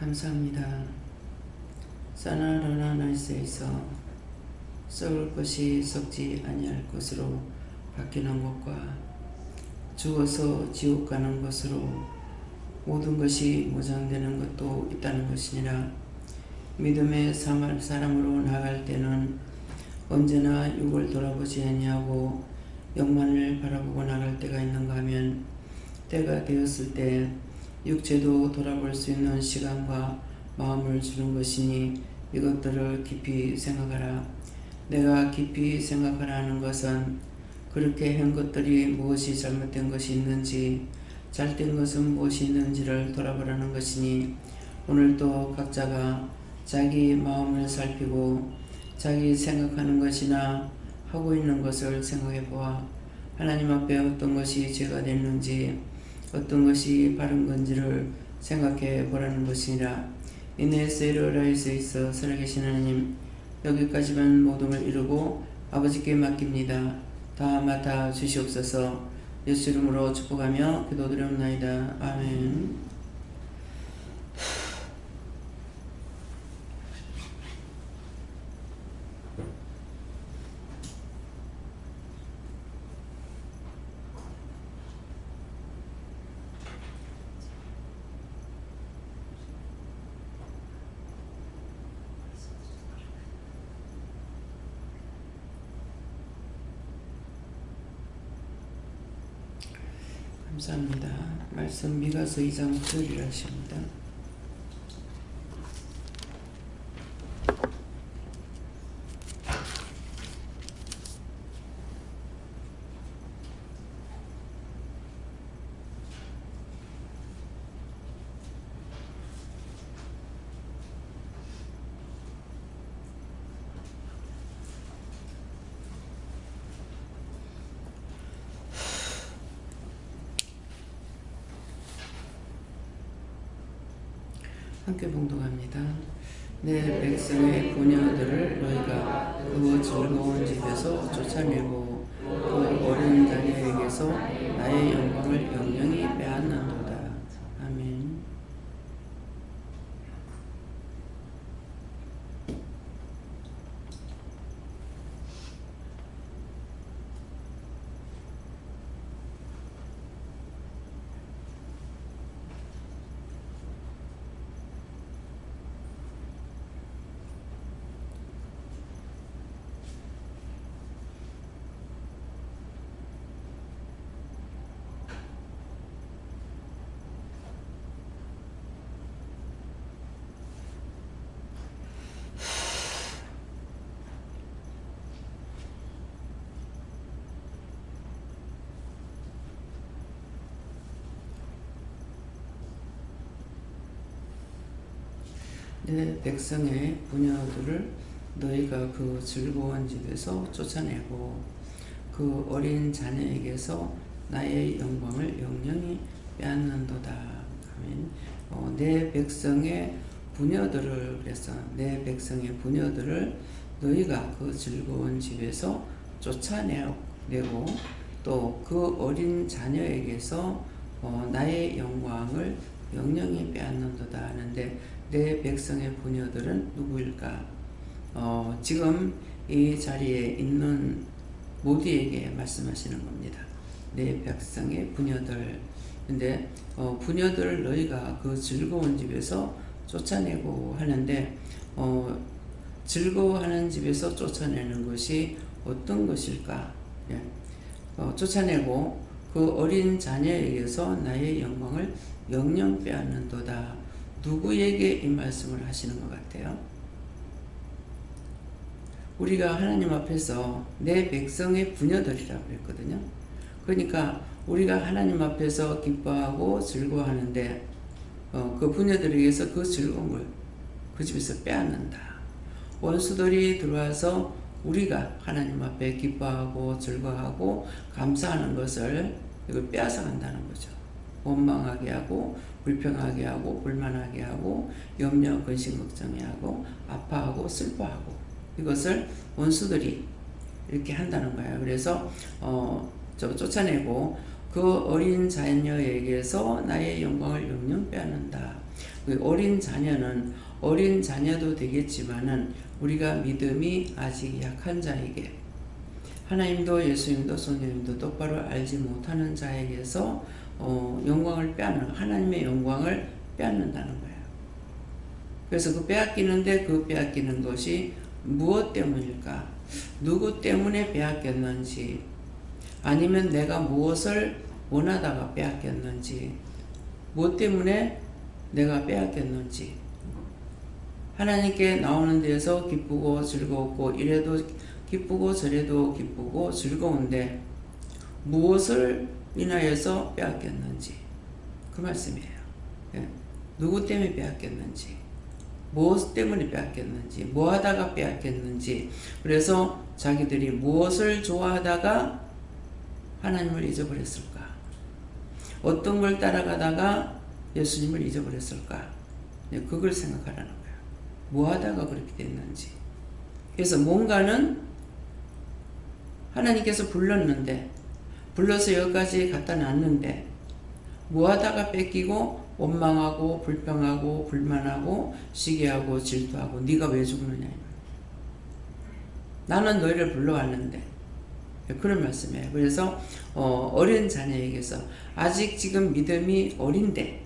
감사합니다. 사나라나 나이스에서 썩을 것이 썩지 아니할 것으로 바뀌는 것과 죽어서 지옥 가는 것으로 모든 것이 무장되는 것도 있다는 것이니라. 믿음의 사람으로 나갈 때는 언제나 육을 돌아보지 아니하고 영만을 바라보고 나갈 때가 있는가 하면, 때가 되었을 때 육체도 돌아볼 수 있는 시간과 마음을 주는 것이니 이것들을 깊이 생각하라. 내가 깊이 생각하라 하는 것은 그렇게 한 것들이 무엇이 잘못된 것이 있는지, 잘된 것은 무엇이 있는지를 돌아보라는 것이니, 오늘도 각자가 자기 마음을 살피고 자기 생각하는 것이나 하고 있는 것을 생각해 보아 하나님 앞에 어떤 것이 죄가 됐는지, 어떤 것이 바른 건지를 생각해 보라는 것이니라. 이네세르라이스에 있어 살아계신 하나님, 여기까지만 모둠을 이루고 아버지께 맡깁니다. 다 맡아 주시옵소서. 예수 이름으로 축복하며 기도드리옵나이다. 아멘. 감사합니다. 말씀 미가서 2장 9절이라 하십니다. 함께 봉독합니다. 내 백성의 부녀들을 너희가 그 즐거운 집에서 쫓아내고 그 어린 자녀에게서 나의 영광을 영영히 빼앗는도다. 아멘. 내 백성의 부녀들을 너희가 그 즐거운 집에서 쫓아내고 그 어린 자녀에게서 나의 영광을 영영히 빼앗는도다. 아멘. 내 백성의 부녀들을, 그래서 내 백성의 부녀들을 너희가 그 즐거운 집에서 쫓아내고 또 그 어린 자녀에게서 나의 영광을 영영히 빼앗는도다 하는데, 내 백성의 부녀들은 누구일까? 지금 이 자리에 있는 모두에게 말씀하시는 겁니다. 내 백성의 부녀들. 근데 부녀들 너희가 그 즐거운 집에서 쫓아내고 하는데, 즐거워하는 집에서 쫓아내는 것이 어떤 것일까? 예. 쫓아내고 그 어린 자녀에게서 나의 영광을 영영 빼앗는도다. 누구에게 이 말씀을 하시는 것 같아요? 우리가 하나님 앞에서 내 백성의 부녀들이라고 그랬거든요. 그러니까 우리가 하나님 앞에서 기뻐하고 즐거워하는데, 그 부녀들에게서 그 즐거운 걸 그 집에서 빼앗는다. 원수들이 들어와서 우리가 하나님 앞에 기뻐하고 즐거워하고 감사하는 것을 이걸 빼앗아 간다는 거죠. 원망하게 하고 불평하게 하고 불만하게 하고 염려 근심 걱정해 하고 아파하고 슬퍼하고, 이것을 원수들이 이렇게 한다는 거예요. 그래서 쫓아내고 그 어린 자녀에게서 나의 영광을 영영 빼앗는다. 그 어린 자녀는 어린 자녀도 되겠지만은 우리가 믿음이 아직 약한 자에게, 하나님도 예수님도 성령님도 똑바로 알지 못하는 자에게서 영광을 빼앗는, 하나님의 영광을 빼앗는다는 거예요. 그래서 그 빼앗기는데 그 빼앗기는 것이 무엇 때문일까? 누구 때문에 빼앗겼는지, 아니면 내가 무엇을 원하다가 빼앗겼는지, 무엇 때문에 내가 빼앗겼는지. 하나님께 나오는 데에서 기쁘고 즐거웠고 이래도 기쁘고 저래도 기쁘고 즐거운데 무엇을 인하여서 빼앗겼는지, 그 말씀이에요. 예. 누구 때문에 빼앗겼는지, 무엇 때문에 빼앗겼는지, 뭐 하다가 빼앗겼는지. 그래서 자기들이 무엇을 좋아하다가 하나님을 잊어버렸을까? 어떤 걸 따라가다가 예수님을 잊어버렸을까? 그걸 생각하라는 거예요. 뭐 하다가 그렇게 됐는지. 그래서 뭔가는 하나님께서 불렀는데, 불러서 여기까지 갖다 놨는데 뭐 하다가 뺏기고 원망하고 불평하고 불만하고 시기하고 질투하고 네가 왜 죽느냐. 나는 너희를 불러왔는데. 그런 말씀이에요. 그래서 어린 자녀에게서 아직 지금 믿음이 어린데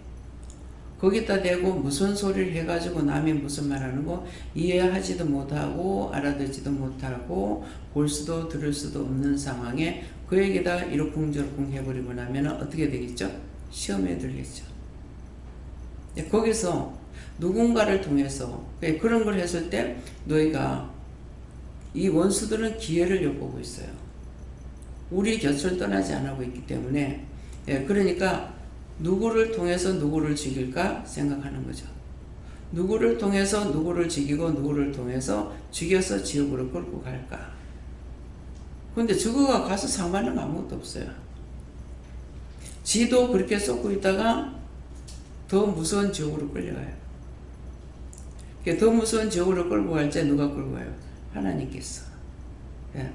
거기다 대고 무슨 소리를 해가지고 남이 무슨 말하는 거 이해하지도 못하고 알아듣지도 못하고 볼 수도 들을 수도 없는 상황에 그에게다 이러쿵저러쿵 해버리고 나면 어떻게 되겠죠? 시험에 들겠죠. 거기서 누군가를 통해서 그런 걸 했을 때 너희가, 이 원수들은 기회를 엿보고 있어요. 우리 곁을 떠나지 않고 있기 때문에. 그러니까 누구를 통해서 누구를 죽일까 생각하는 거죠. 누구를 통해서 누구를 죽이고 누구를 통해서 죽여서 지옥으로 끌고 갈까. 근데 저거가 가서 상관은 아무것도 없어요. 지도 그렇게 쏟고 있다가 더 무서운 지옥으로 끌려가요. 더 무서운 지옥으로 끌고 갈 때 누가 끌고 가요? 하나님께서. 예.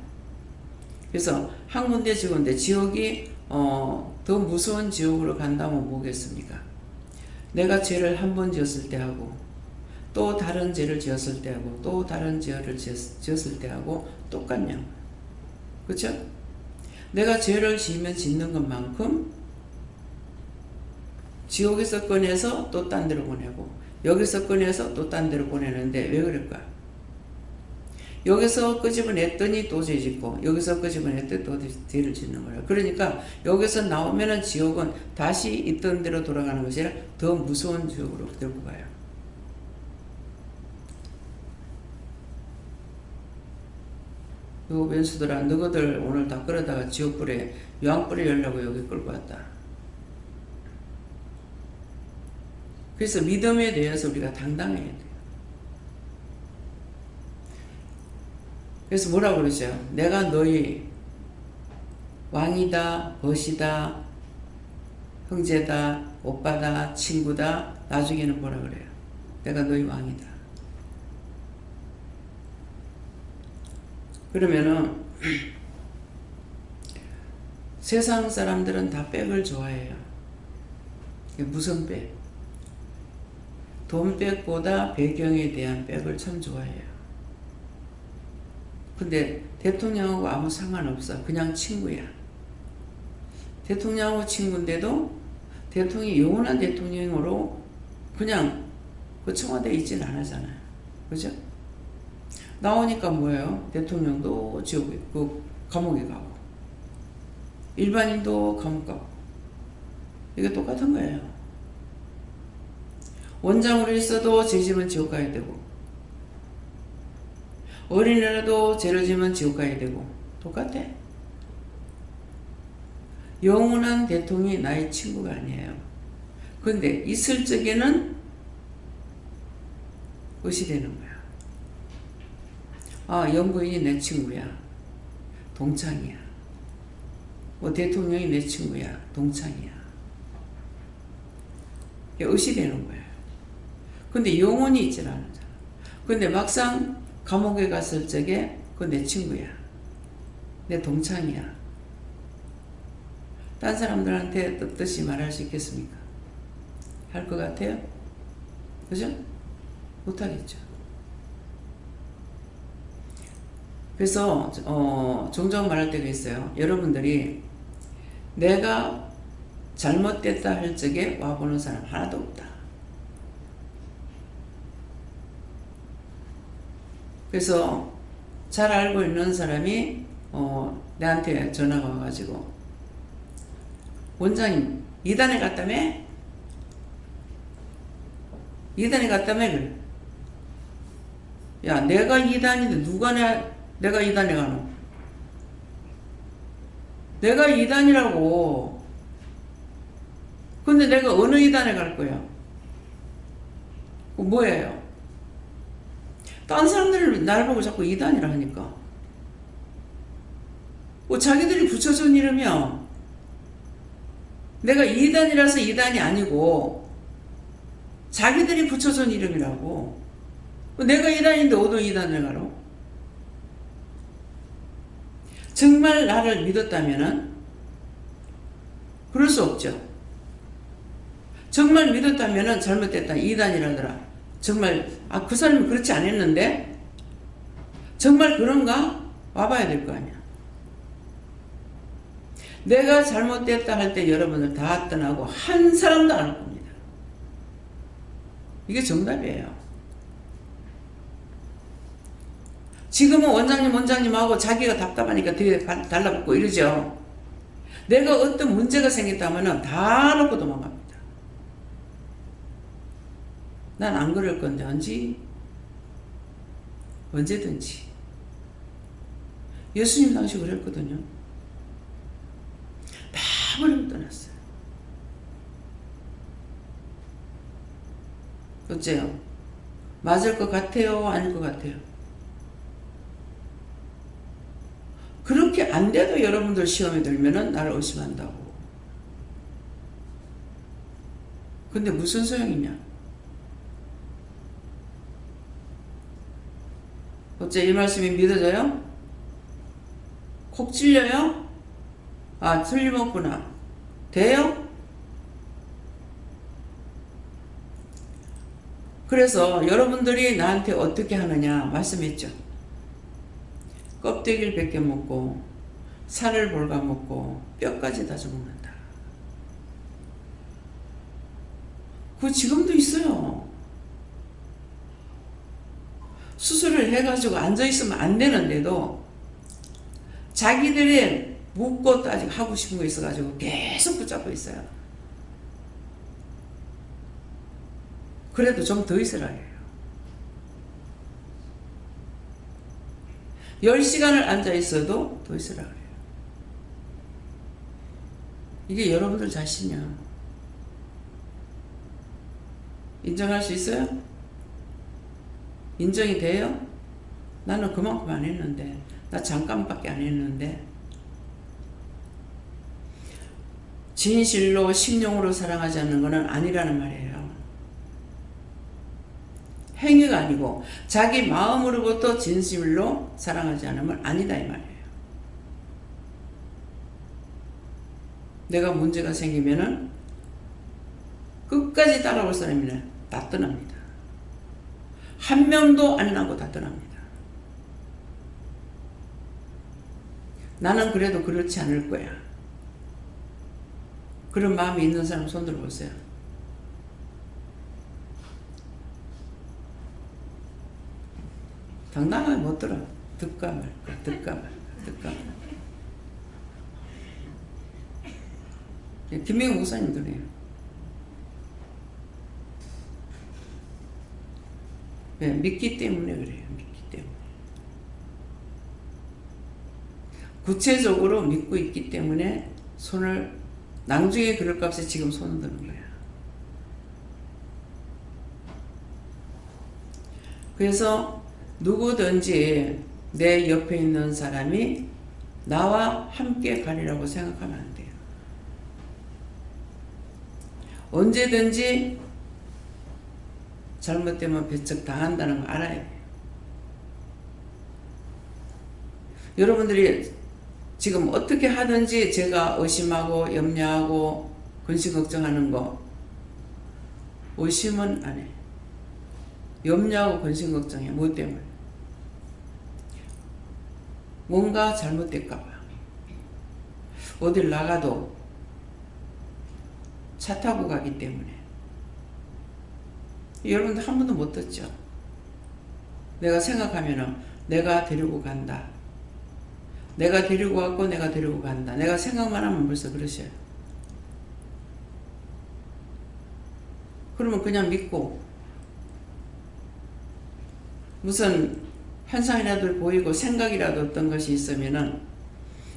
그래서 한 군데 지옥인데 지옥이 더 무서운 지옥으로 간다면 뭐겠습니까? 내가 죄를 한 번 지었을 때 하고 또 다른 죄를 지었을 때 하고 또 다른 죄를 지었을 때 하고 똑같냐. 그렇죠? 내가 죄를 지으면 짓는 것만큼 지옥에서 꺼내서 또 딴 데로 보내고 여기서 꺼내서 또 딴 데로 보내는데 왜 그럴까? 여기서 끄집어냈더니 또 죄 짓고 여기서 끄집어냈더니 또 죄를 짓는 거예요. 그러니까 여기서 나오면은 지옥은 다시 있던 대로 돌아가는 것이 아니라 더 무서운 지옥으로 들고 가요. 요 왼수들아, 너희들 오늘 다 끌어다가 지옥불에 유황불에 열려고 여기 끌고 왔다. 그래서 믿음에 대해서 우리가 당당해야 돼요. 그래서 뭐라고 그러죠? 내가 너희 왕이다, 벗이다, 형제다, 오빠다, 친구다. 나중에는 뭐라 그래요? 내가 너희 왕이다. 그러면은 세상 사람들은 다 백을 좋아해요. 무슨 백? 돈백보다 배경에 대한 백을 참 좋아해요. 근데 대통령하고 아무 상관없어. 그냥 친구야. 대통령하고 친구인데도 대통령이 영원한 대통령으로 그냥 그 청와대에 있지는 않았잖아요. 그죠? 나오니까 뭐예요? 대통령도 지옥에, 그 감옥에 가고 일반인도 감옥 가고 이게 똑같은 거예요. 원장으로 있어도 죄 지면 지옥 가야 되고 어린애라도 죄를 지면 지옥 가야 되고 똑같아. 영원한 대통령이 나의 친구가 아니에요. 그런데 있을 적에는 의시되는 거야. 아, 영부인이 내 친구야. 동창이야. 뭐 대통령이 내 친구야. 동창이야. 의시되는 거예요. 근데 영원히 있질 않잖아. 근데 막상 감옥에 갔을 적에 그거 내 친구야. 내 동창이야. 딴 사람들한테 뜻뜻이 말할 수 있겠습니까? 할 것 같아요? 그죠? 못하겠죠. 그래서 종종 말할 때가 있어요. 여러분들이 내가 잘못됐다 할 적에 와보는 사람 하나도 없다. 그래서 잘 알고 있는 사람이 내한테 전화가 와가지고 원장님 이단에 갔다며? 이단에 갔다며? 그래. 야 내가 이단인데 내가 이단에 가노? 내가 이단이라고. 근데 내가 어느 이단에 갈 거야? 뭐예요? 딴 사람들이 날 보고 자꾸 이단이라 하니까. 자기들이 붙여준 이름이야. 내가 이단이라서 이단이 아니고 자기들이 붙여준 이름이라고. 내가 이단인데 어느 이단을 가러? 정말 나를 믿었다면은 그럴 수 없죠. 정말 믿었다면은 잘못됐다 이단이라더라. 정말 그 사람이 그렇지 않았는데 정말 그런가? 와봐야 될 거 아니야. 내가 잘못됐다 할 때 여러분들 다 떠나고 한 사람도 안 올 겁니다. 이게 정답이에요. 지금은 원장님하고 자기가 답답하니까 뒤에 달라붙고 이러죠. 내가 어떤 문제가 생겼다면 다 놓고 도망갑니다. 난 안 그럴 건데 언제든지. 예수님 당시 그랬거든요. 다 버리고 떠났어요. 어째요? 맞을 것 같아요? 아닐 것 같아요? 그렇게 안 돼도 여러분들 시험에 들면은 나를 의심한다고. 근데 무슨 소용이냐? 어째 이 말씀이 믿어져요? 콕 찔려요? 틀림없구나. 돼요? 그래서 여러분들이 나한테 어떻게 하느냐 말씀했죠. 껍데기를 벗겨 먹고 살을 볼가 먹고 뼈까지 다져 먹는다. 그거 지금도 있어요. 수술을 해가지고 앉아있으면 안 되는데도 자기들이 묻고 따지고 하고 싶은 거 있어가지고 계속 붙잡고 있어요. 그래도 좀 더 있으라 해요. 10시간을 앉아있어도 더 있으라 그래요. 이게 여러분들 자신이야. 인정할 수 있어요? 인정이 돼요? 나는 그만큼 안 했는데, 나 잠깐밖에 안 했는데. 진실로 심령으로 사랑하지 않는 것은 아니라는 말이에요. 행위가 아니고 자기 마음으로부터 진실로 사랑하지 않으면 아니다 이 말이에요. 내가 문제가 생기면은 끝까지 따라올 사람이네 다 떠납니다. 한 명도 안 나고 다 떠납니다. 나는 그래도 그렇지 않을 거야. 그런 마음이 있는 사람 손 들어보세요. 당당하게 못 들어. 듣까 말까, 듣까 말까, 듣까 말까. 김명훈 목사님들이에요. 네, 믿기 때문에 그래요. 믿기 때문에. 구체적으로 믿고 있기 때문에 나중에 그럴 값에 지금 손을 드는 거야. 그래서 누구든지 내 옆에 있는 사람이 나와 함께 가리라고 생각하면 안 돼요. 언제든지 잘못되면 배척 당한다는 거 알아야 돼요. 여러분들이 지금 어떻게 하든지 제가 의심하고 염려하고 근심 걱정하는 거 의심은 안 해. 염려하고 근심 걱정해. 뭐 때문에? 뭔가 잘못될까봐. 어딜 나가도 차 타고 가기 때문에. 여러분들 한 번도 못 듣죠? 내가 생각하면은 내가 데리고 간다. 내가 데리고 왔고 내가 데리고 간다. 내가 생각만 하면 벌써 그러셔요. 그러면 그냥 믿고 무슨 현상이라도 보이고 생각이라도 어떤 것이 있으면은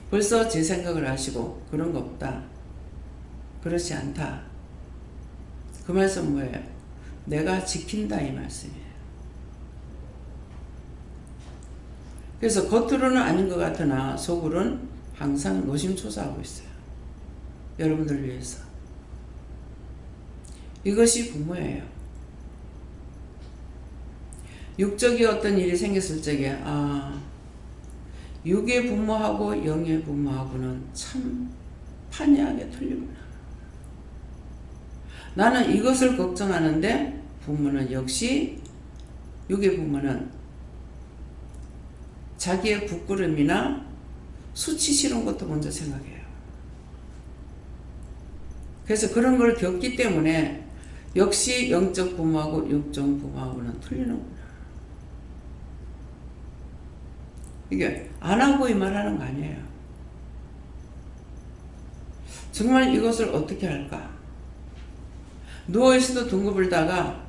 벌써 제 생각을 하시고 그런 거 없다. 그렇지 않다. 그 말씀 뭐예요? 내가 지킨다 이 말씀이에요. 그래서 겉으로는 아닌 것 같으나 속으로는 항상 노심초사하고 있어요. 여러분들을 위해서. 이것이 부모예요. 육적인 어떤 일이 생겼을 적에 육의 부모하고 영의 부모하고는 참 판이하게 틀리구나. 나는 이것을 걱정하는데 부모는 역시 육의 부모는 자기의 부끄러움이나 수치스러운 것도 먼저 생각해요. 그래서 그런 걸 겪기 때문에 역시 영적 부모하고 육적 부모하고는 틀리는구나. 이게 안 하고 이 말하는 거 아니에요. 정말 이것을 어떻게 할까? 누워있어도 둥글다가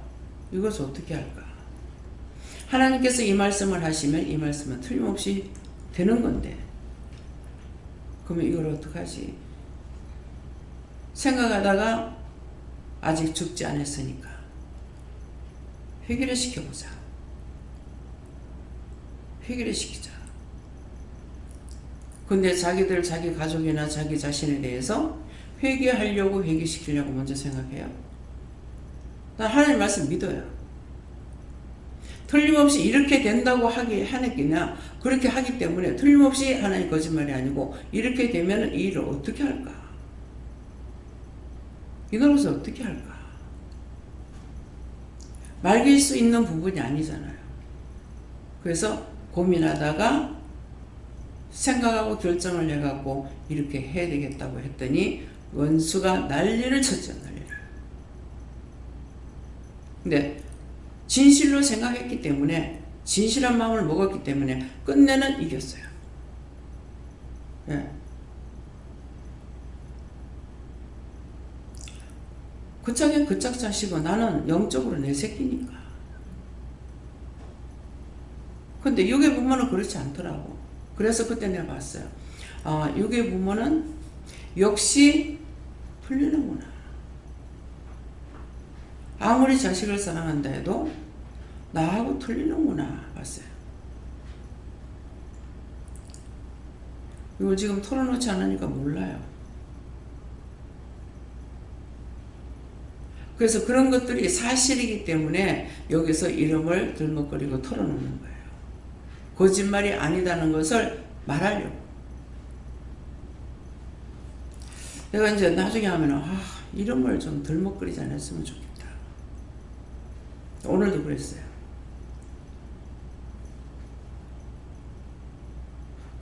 이것을 어떻게 할까? 하나님께서 이 말씀을 하시면 이 말씀은 틀림없이 되는 건데 그러면 이걸 어떡하지? 생각하다가 아직 죽지 않았으니까 회개를 시켜보자. 회개를 시키자. 근데 자기들 자기 가족이나 자기 자신에 대해서 회개하려고 회개시키려고 먼저 생각해요. 난 하나님 말씀 믿어요. 틀림없이 이렇게 된다고 하겠냐? 그렇게 하기 때문에 틀림없이 하나님 거짓말이 아니고 이렇게 되면 이 일을 어떻게 할까? 이 노릇을 어떻게 할까? 말릴 수 있는 부분이 아니잖아요. 그래서 고민하다가 생각하고 결정을 해갖고 이렇게 해야 되겠다고 했더니 원수가 난리를 쳤죠. 난리를. 근데 진실로 생각했기 때문에 진실한 마음을 먹었기 때문에 끝내는 이겼어요. 예. 그 짝에 그 짝 자식은 나는 영적으로 내 새끼니까. 근데 육의 부모는 그렇지 않더라고. 그래서 그때 내가 봤어요. 육의 부모는 역시 풀리는구나. 아무리 자식을 사랑한다 해도 나하고 틀리는구나 봤어요. 이걸 지금 털어놓지 않으니까 몰라요. 그래서 그런 것들이 사실이기 때문에 여기서 이름을 들먹거리고 털어놓는 거예요. 거짓말이 아니다는 것을 말하려고. 내가 이제 나중에 하면 이름을 좀 들먹거리지 않았으면 좋겠다. 오늘도 그랬어요.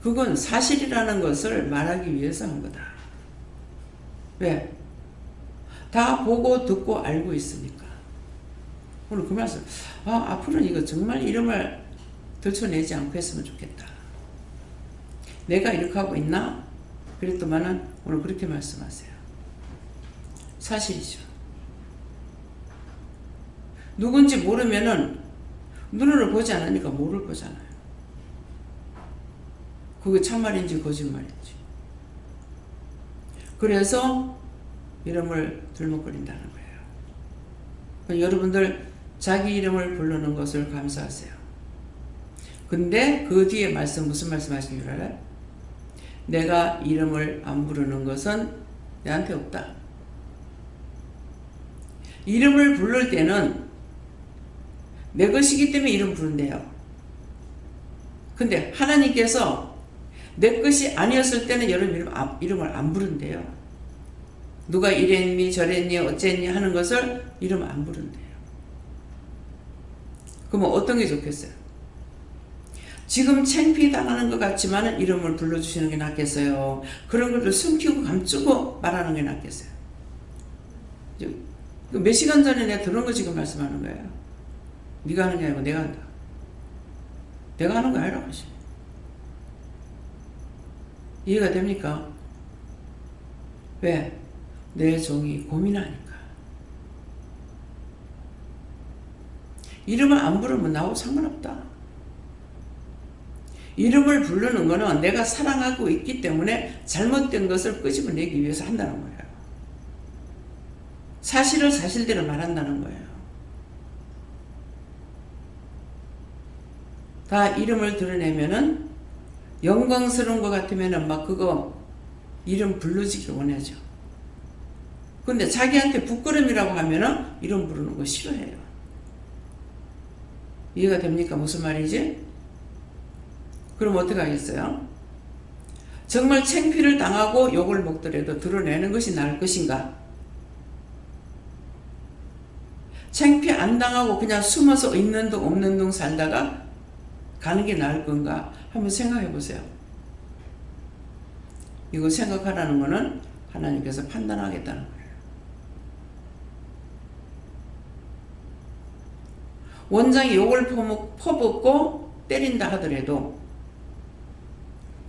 그건 사실이라는 것을 말하기 위해서 한 거다. 왜? 다 보고 듣고 알고 있으니까. 오늘 그 말씀. 앞으로는 이거 정말 이름을 들춰내지 않고 했으면 좋겠다. 내가 이렇게 하고 있나? 그랬더만은 오늘 그렇게 말씀하세요. 사실이죠. 누군지 모르면은 눈으로 보지 않으니까 모를 거잖아요. 그게 참말인지 거짓말인지. 그래서 이름을 들먹거린다는 거예요. 여러분들 자기 이름을 부르는 것을 감사하세요. 근데 그 뒤에 말씀 무슨 말씀 하신 줄 알아요? 내가 이름을 안 부르는 것은 내한테 없다. 이름을 부를 때는 내 것이기 때문에 이름 부른대요. 근데 하나님께서 내 것이 아니었을 때는 여러분 이름을 안 부른대요. 누가 이랬니 저랬니 어쨌니 하는 것을 이름 안 부른대요. 그러면 어떤 게 좋겠어요? 지금 창피당하는 것 같지만 이름을 불러주시는 게 낫겠어요? 그런 것을 숨기고 감추고 말하는 게 낫겠어요? 몇 시간 전에 내가 들은 거 지금 말씀하는 거예요. 네가 하는 게 아니고 내가 한다. 내가 하는 거 아니라고 하시. 이해가 됩니까? 왜? 내 종이 고민하니까. 이름을 안 부르면 나하고 상관없다. 이름을 부르는 거는 내가 사랑하고 있기 때문에 잘못된 것을 끄집어내기 위해서 한다는 거예요. 사실을 사실대로 말한다는 거예요. 다 이름을 드러내면은 영광스러운 것 같으면은 막 그거 이름 불러지길 원하죠. 근데 자기한테 부끄럼이라고 하면은 이름 부르는 거 싫어해요. 이해가 됩니까? 무슨 말이지? 그럼 어떻게 하겠어요? 정말 창피를 당하고 욕을 먹더라도 드러내는 것이 나을 것인가? 창피 안 당하고 그냥 숨어서 있는 둥 없는 둥 살다가 가는 게 나을 건가? 한번 생각해 보세요. 이거 생각하라는 거는 하나님께서 판단하겠다는 거예요. 원장이 욕을 퍼붓고 때린다 하더라도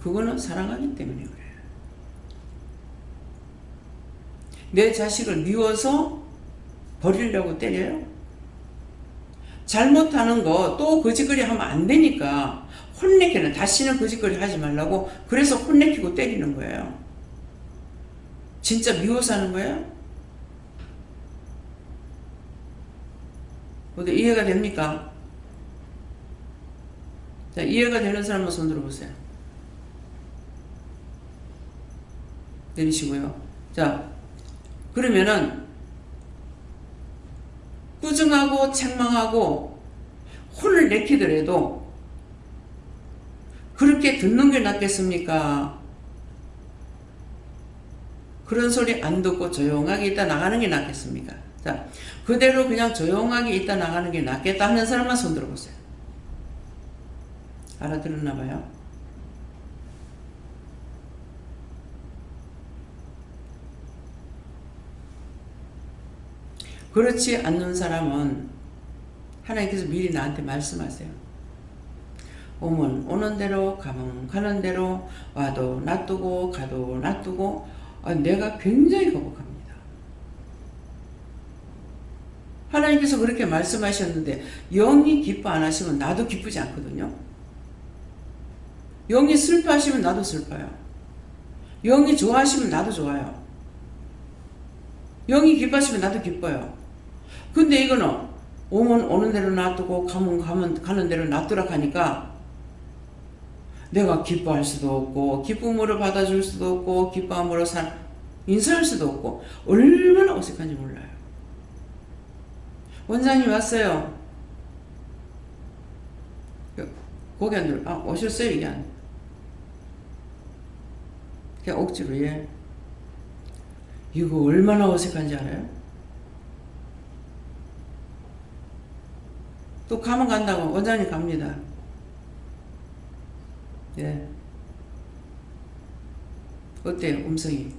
그거는 사랑하기 때문에 그래요. 내 자식을 미워서 버리려고 때려요? 잘못하는 거 또 거짓거리 하면 안 되니까 혼내키는, 다시는 거짓거리 하지 말라고 그래서 혼내키고 때리는 거예요. 진짜 미워서 하는 거예요? 어디 이해가 됩니까? 자, 이해가 되는 사람은 손 들어보세요. 내리시고요. 자, 그러면은 꾸중하고 책망하고 혼을 내키더라도 그렇게 듣는 게 낫겠습니까? 그런 소리 안 듣고 조용하게 있다 나가는 게 낫겠습니까? 자, 그대로 그냥 조용하게 있다 나가는 게 낫겠다 하는 사람만 손 들어보세요. 알아들었나 봐요. 그렇지 않는 사람은 하나님께서 미리 나한테 말씀하세요. 오면 오는 대로 가면 가는 대로 와도 놔두고 가도 놔두고 내가 굉장히 거북합니다. 하나님께서 그렇게 말씀하셨는데 영이 기뻐 안 하시면 나도 기쁘지 않거든요. 영이 슬퍼하시면 나도 슬퍼요. 영이 좋아하시면 나도 좋아요. 영이 기뻐하시면 나도 기뻐요. 근데 이거는 오면 오는 대로 놔두고 가면 가는 대로 놔두라 하니까 내가 기뻐할 수도 없고 기쁨으로 받아줄 수도 없고 기뻐함으로 인사할 수도 없고 얼마나 어색한지 몰라요. 원장님 왔어요. 고개 안 들어. 오셨어요? 이게 안. 그냥 억지로 예. 이거 얼마나 어색한지 알아요? 또 가면 간다고 원장님 갑니다. 예. 어때요? 음성이?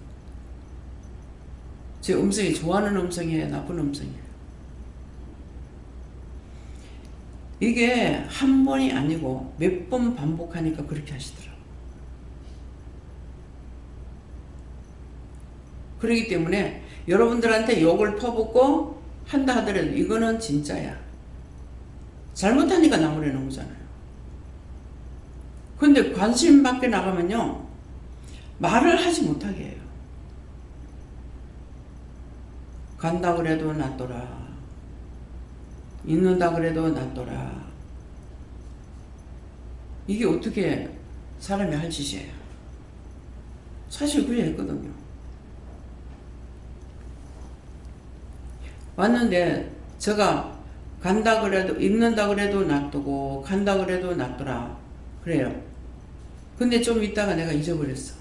제 음성이 좋아하는 음성이에요? 나쁜 음성이에요? 이게 한 번이 아니고 몇 번 반복하니까 그렇게 하시더라고요. 그렇기 때문에 여러분들한테 욕을 퍼붓고 한다 하더라도 이거는 진짜야. 잘못하니까 나무라는 거잖아요. 근데 관심 밖에 나가면요 말을 하지 못하게 해요. 간다 그래도 놔둬라. 있는다 그래도 놔둬라. 이게 어떻게 사람이 할 짓이에요. 사실 그래 했거든요. 왔는데 제가 간다 그래도 있는다 그래도 놔두고 간다 그래도 놔두라 그래요. 근데 좀 있다가 내가 잊어버렸어.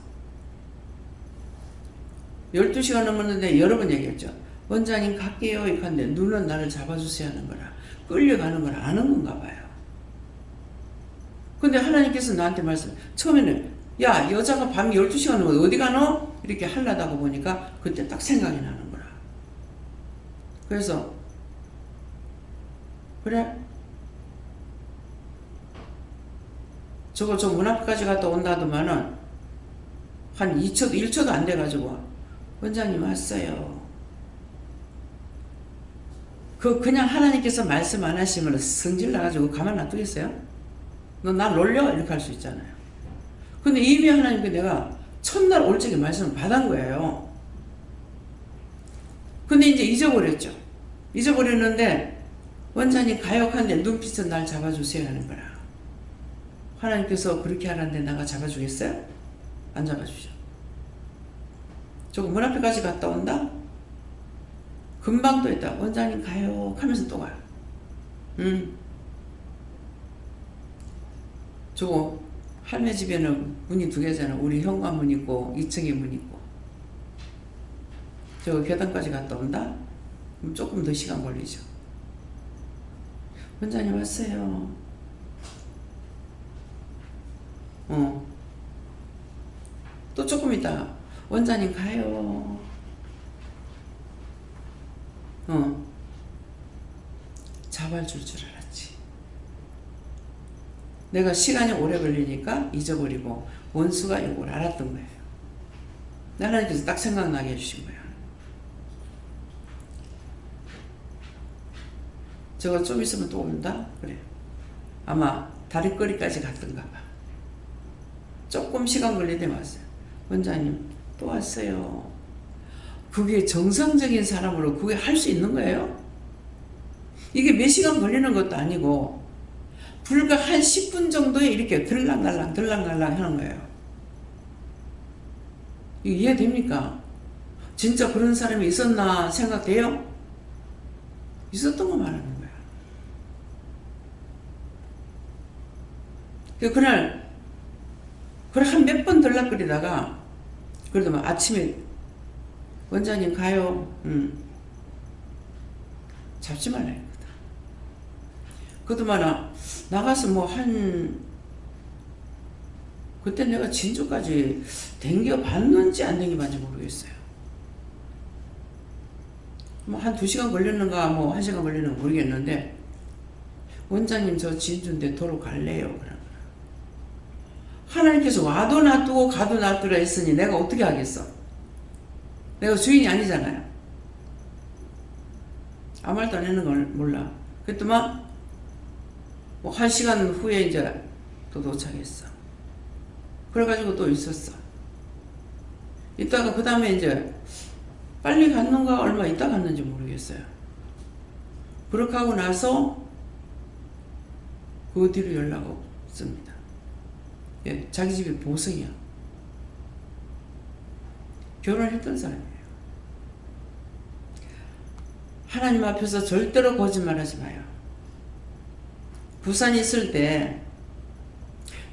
12시간 넘었는데 여러 번 얘기했죠. 원장님 갈게요 이렇게 하는데 눈은 나를 잡아주세요 하는 거라 끌려가는 걸 아는 건가 봐요. 근데 하나님께서 나한테 처음에는 야 여자가 밤 12시간 넘어 어디 가노? 이렇게 하려다가 보니까 그때 딱 생각이 나는 거라. 그래서 그래 저거 저 문 앞까지 갔다 온다 하더만은 한 2초도 1초도 안 돼가지고 원장님 왔어요. 그냥 하나님께서 말씀 안 하시면 성질 나가지고 가만 놔두겠어요? 너 나 놀려? 이렇게 할 수 있잖아요. 근데 이미 하나님께 내가 첫날 올적에 말씀을 받은 거예요. 근데 이제 잊어버렸죠. 잊어버렸는데 원장님 가역한데 눈빛은 날 잡아주세요 하는 거라. 하나님께서 그렇게 하라는데 나가 잡아주겠어요? 안 잡아주죠. 저거 문 앞에까지 갔다 온다? 금방 또 있다. 원장님 가요 하면서 또 가요. 저거 할매 집에는 문이 2개잖아. 우리 현관문 있고 2층에 문 있고. 저거 계단까지 갔다 온다? 그럼 조금 더 시간 걸리죠. 원장님 왔어요. 또 조금 있다. 원장님 가요. 잡아줄 줄 알았지. 내가 시간이 오래 걸리니까 잊어버리고 원수가 이걸 알았던 거예요. 하나님께서 딱 생각나게 해주신 거야. 저거 좀 있으면 또 온다? 그래. 아마 다리거리까지 갔던가 봐. 조금 시간 걸리대 왔어요. 원장님 또 왔어요. 그게 정상적인 사람으로 그게 할 수 있는 거예요? 이게 몇 시간 걸리는 것도 아니고 불과 한 10분 정도에 이렇게 들랑갈랑 하는 거예요. 이해됩니까? 진짜 그런 사람이 있었나 생각돼요? 있었던 거 말하는 거야. 그날 한 몇 번 들락거리다가 그래도 막 아침에 원장님 가요. 잡지 말라 했거든. 그동안 나가서 그때 내가 진주까지 댕겨봤는지 안 댕겨봤는지 모르겠어요. 한 2시간 걸렸는가 1시간 걸렸는가 모르겠는데 원장님 저 진주인데 도로 갈래요. 그러면 하나님께서 와도 놔두고 가도 놔두라 했으니 내가 어떻게 하겠어? 내가 주인이 아니잖아요. 아무 말도 안 하는 걸 몰라. 그랬더만 1시간 후에 이제 또 도착했어. 그래가지고 또 있었어. 이따가 그 다음에 이제 빨리 갔는가 얼마 있다 갔는지 모르겠어요. 그렇게 하고 나서 그 뒤로 연락 없습니다. 예, 자기 집이 보성이야. 결혼했던 사람이에요. 하나님 앞에서 절대로 거짓말하지 마요. 부산에 있을 때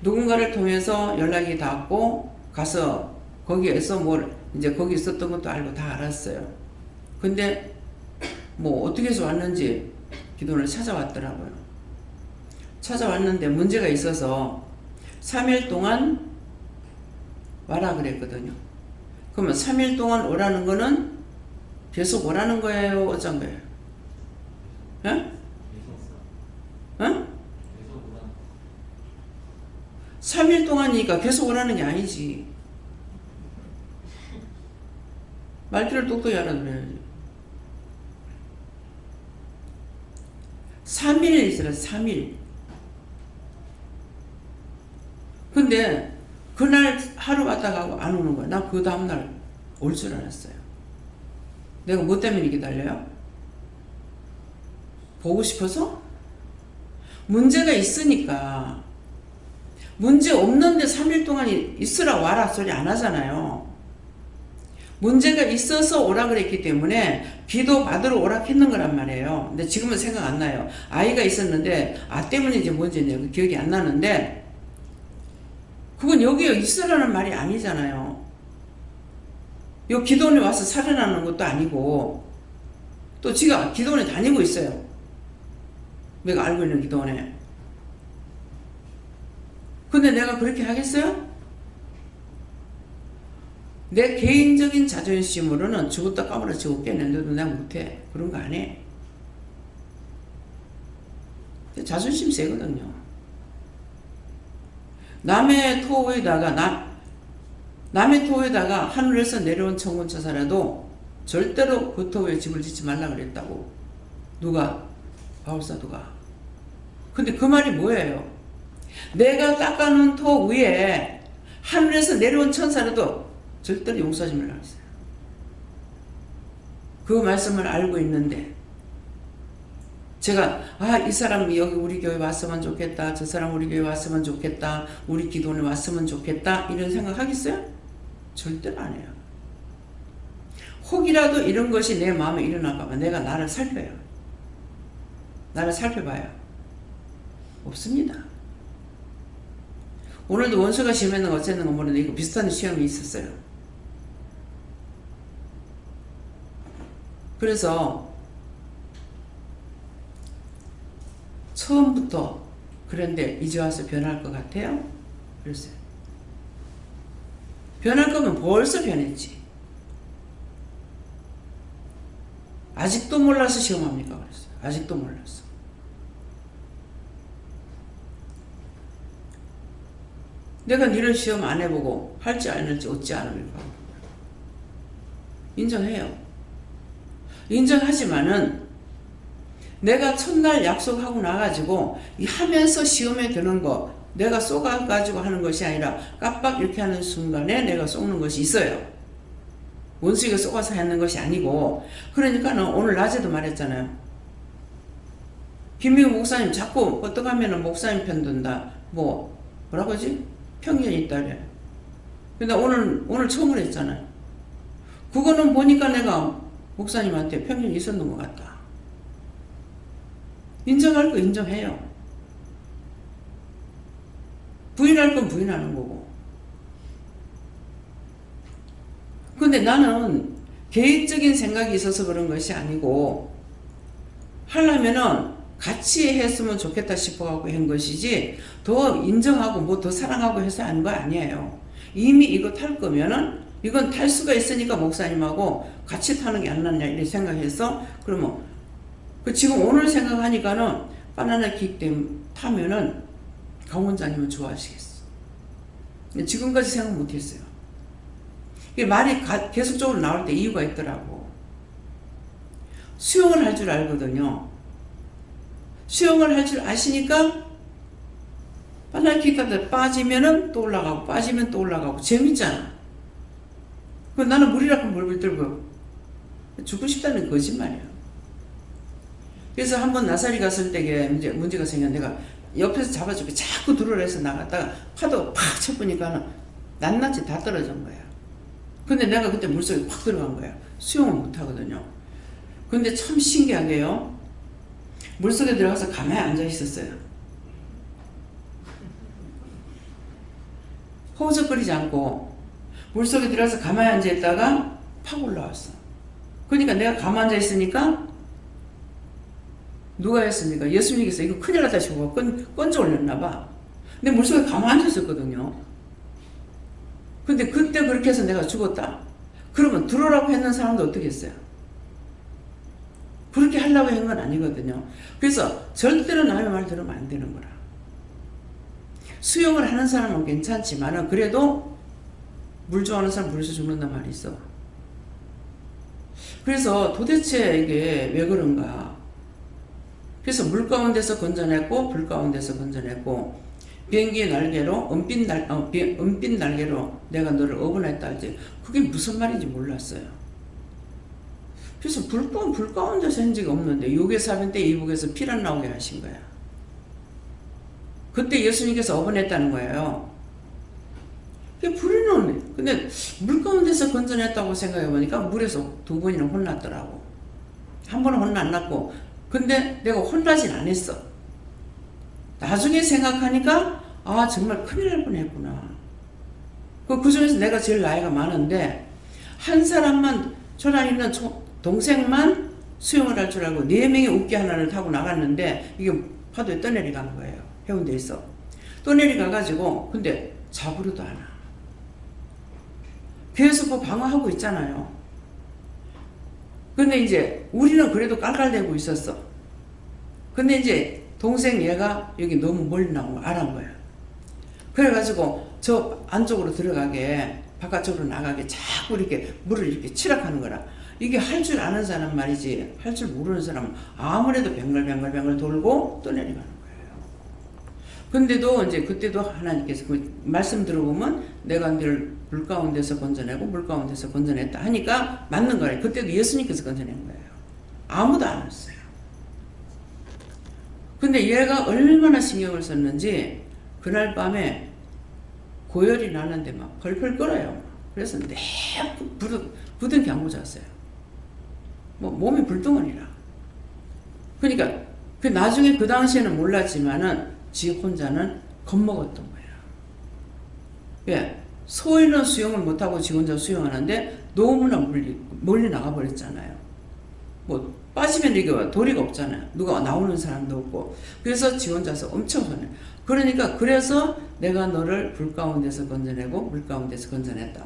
누군가를 통해서 연락이 닿았고 가서 거기에서 이제 거기 있었던 것도 알고 다 알았어요. 근데 어떻게 해서 왔는지 기도를 찾아왔더라고요. 찾아왔는데 문제가 있어서 3일 동안 와라 그랬거든요. 그러면 3일 동안 오라는 거는 계속 오라는 거예요? 어쩐 거예요? 예? 어? 3일 동안이니까 계속 오라는 게 아니지. 말귀를 똑똑히 알아들어야지. 3일 있어라, 3일. 근데 그날 하루 왔다 가고 안 오는 거야. 나 그 다음날 올 줄 알았어요. 내가 뭐 때문에 기다려요? 보고 싶어서? 문제가 있으니까. 문제 없는데 3일 동안 있으라 와라 소리 안 하잖아요. 문제가 있어서 오라 그랬기 때문에 기도 받으러 오라 했는 거란 말이에요. 근데 지금은 생각 안 나요. 아이가 있었는데 때문인지 뭔지 기억이 안 나는데 그건 여기에 있으라는 말이 아니잖아요. 요 기도원에 와서 살아나는 것도 아니고 또 지가 기도원에 다니고 있어요. 내가 알고 있는 기도원에. 근데 내가 그렇게 하겠어요? 내 개인적인 자존심으로는 죽었다 까무러치고 깨는데도 내가 못해. 그런 거 안 해. 자존심 세거든요. 남의 토에다가 하늘에서 내려온 천군천사라도 절대로 그 토 위에 집을 짓지 말라 그랬다고. 누가? 바울사도가. 근데 그 말이 뭐예요? 내가 닦아놓은 토 위에 하늘에서 내려온 천사라도 절대로 용서하지 말라 그랬어요. 그 말씀을 알고 있는데 제가 이 사람 여기 우리 교회 왔으면 좋겠다, 저 사람 우리 교회 왔으면 좋겠다, 우리 기도원에 왔으면 좋겠다 이런 생각 하겠어요? 절대로 안 해요. 혹이라도 이런 것이 내 마음에 일어날까봐 내가 나를 살펴요. 나를 살펴봐요. 없습니다. 오늘도 원수가 시험했는가 어쨌는가 모르는데 이거 비슷한 시험이 있었어요. 그래서 처음부터 그런데 이제 와서 변할 것 같아요? 그랬어요. 변할 거면 벌써 변했지. 아직도 몰라서 시험합니까? 그랬어요. 아직도 몰랐어. 내가 니를 시험 안 해보고 할지 안 할지 어찌 않습니까? 인정해요. 인정하지만은 내가 첫날 약속하고 나가지고 하면서 시험에 드는 거 내가 쏘가가지고 하는 것이 아니라 깜빡 이렇게 하는 순간에 내가 쏘는 것이 있어요. 원수에게 쏘가서 하는 것이 아니고. 그러니까는 오늘 낮에도 말했잖아요. 김미국 목사님 자꾸 어떡하면은 목사님 편 든다. 뭐라고 하지? 편견이 있다 그래. 근데 오늘 처음으로 했잖아요. 그거는 보니까 내가 목사님한테 편견이 있었는 것 같다. 인정할 거 인정해요. 부인할 건 부인하는 거고. 근데 나는 개인적인 생각이 있어서 그런 것이 아니고 하려면은 같이 했으면 좋겠다 싶어갖고 한 것이지 더 인정하고 뭐 더 사랑하고 해서 하는 거 아니에요. 이미 이거 탈 거면은 이건 탈 수가 있으니까 목사님하고 같이 타는 게 안 낫냐 이렇게 생각해서 그러면 지금 오늘 생각하니까는 바나나 킥 때문에 타면은 강 원장님은 좋아하시겠어. 근데 지금까지 생각 못했어요. 이게 말이 계속적으로 나올 때 이유가 있더라고. 수영을 할 줄 알거든요. 수영을 할 줄 아시니까 바나나 킥 타다 빠지면은 또 올라가고 빠지면 또 올라가고 재밌잖아. 나는 물이라고 물을 들고 죽고 싶다는 거짓말이야. 그래서 한번 나사리 갔을 때에 문제가 생겼는데 내가 옆에서 잡아주고 자꾸 들어라 해서 나갔다가 파도 팍 쳐보니까 낱낱이 다 떨어진 거야. 근데 내가 그때 물속에 팍 들어간 거야. 수영을 못 하거든요. 근데 참 신기하게요. 물속에 들어가서 가만히 앉아 있었어요. 허우적거리지 않고 물속에 들어가서 가만히 앉아 있다가 팍 올라왔어. 그러니까 내가 가만히 앉아 있으니까 누가 했습니까? 예수님께서 이거 큰일 났다 싶어 건져 올렸나 봐. 근데 물속에 가만히 앉아 있었거든요. 근데 그때 그렇게 해서 내가 죽었다. 그러면 들어오라고 했는 사람도 어떻게 했어요? 그렇게 하려고 한 건 아니거든요. 그래서 절대로 남의 말 들으면 안 되는 거라. 수영을 하는 사람은 괜찮지만은 그래도 물 좋아하는 사람 물에서 죽는단 말이 있어. 그래서 도대체 이게 왜 그런가? 그래서 물 가운데서 건져냈고 불 가운데서 건져냈고 비행기의 날개로 은빛 날개로 내가 너를 어긋냈다 할지 그게 무슨 말인지 몰랐어요. 그래서 불 가운데서 한 적이 없는데 요괴사변 때 이북에서 피란 나오게 하신 거야. 그때 예수님께서 어긋냈다는 거예요. 그게 불이 나오네. 근데 물 가운데서 건져냈다고 생각해보니까 물에서 2번이나 혼났더라고. 한 번은 혼나 안 났고 근데 내가 혼나진 않았어. 나중에 생각하니까 정말 큰일 날 뻔했구나. 그 중에서 내가 제일 나이가 많은데 한 사람만 저랑 있는 동생만 수영을 할 줄 알고 4명이 웃기 하나를 타고 나갔는데 이게 파도에 떠내려가는 거예요. 해운대에서. 떠내려가가지고 근데 잡으려도 안 와. 계속 뭐 방어하고 있잖아요. 근데 이제 우리는 그래도 깔깔대고 있었어. 근데 이제 동생 얘가 여기 너무 멀리 나온 걸 알은 거야. 그래가지고 저 안쪽으로 들어가게 바깥쪽으로 나가게 자꾸 이렇게 물을 이렇게 치락하는 거라. 이게 할 줄 아는 사람 말이지 할 줄 모르는 사람은 아무래도 뱅글뱅글 돌고 떠내려가는 거예요. 근데도 이제 그때도 하나님께서 그 말씀 들어보면 내가 너를 물 가운데서 건져내고 물 가운데서 건져냈다 하니까 맞는 거예요. 그때도 예수님께서 건져낸 거예요. 아무도 안 왔어요. 근데 얘가 얼마나 신경을 썼는지 그날 밤에 고열이 나는데 막 펄펄 끓어요. 그래서 내 부둥 안고 잤어요. 뭐 몸이 불덩어리라. 그러니까 그 나중에 그 당시에는 몰랐지만은 지 혼자는 겁먹었던 거예요. 왜? 소인은 수영을 못하고 지 혼자 수영하는데 너무나 멀리 나가버렸잖아요. 뭐 빠지면 이게 도리가 없잖아요. 누가 나오는 사람도 없고. 그래서 지 혼자서 엄청 손해. 그러니까 그래서 내가 너를 불 가운데서 건져내고 물 가운데서 건져냈다.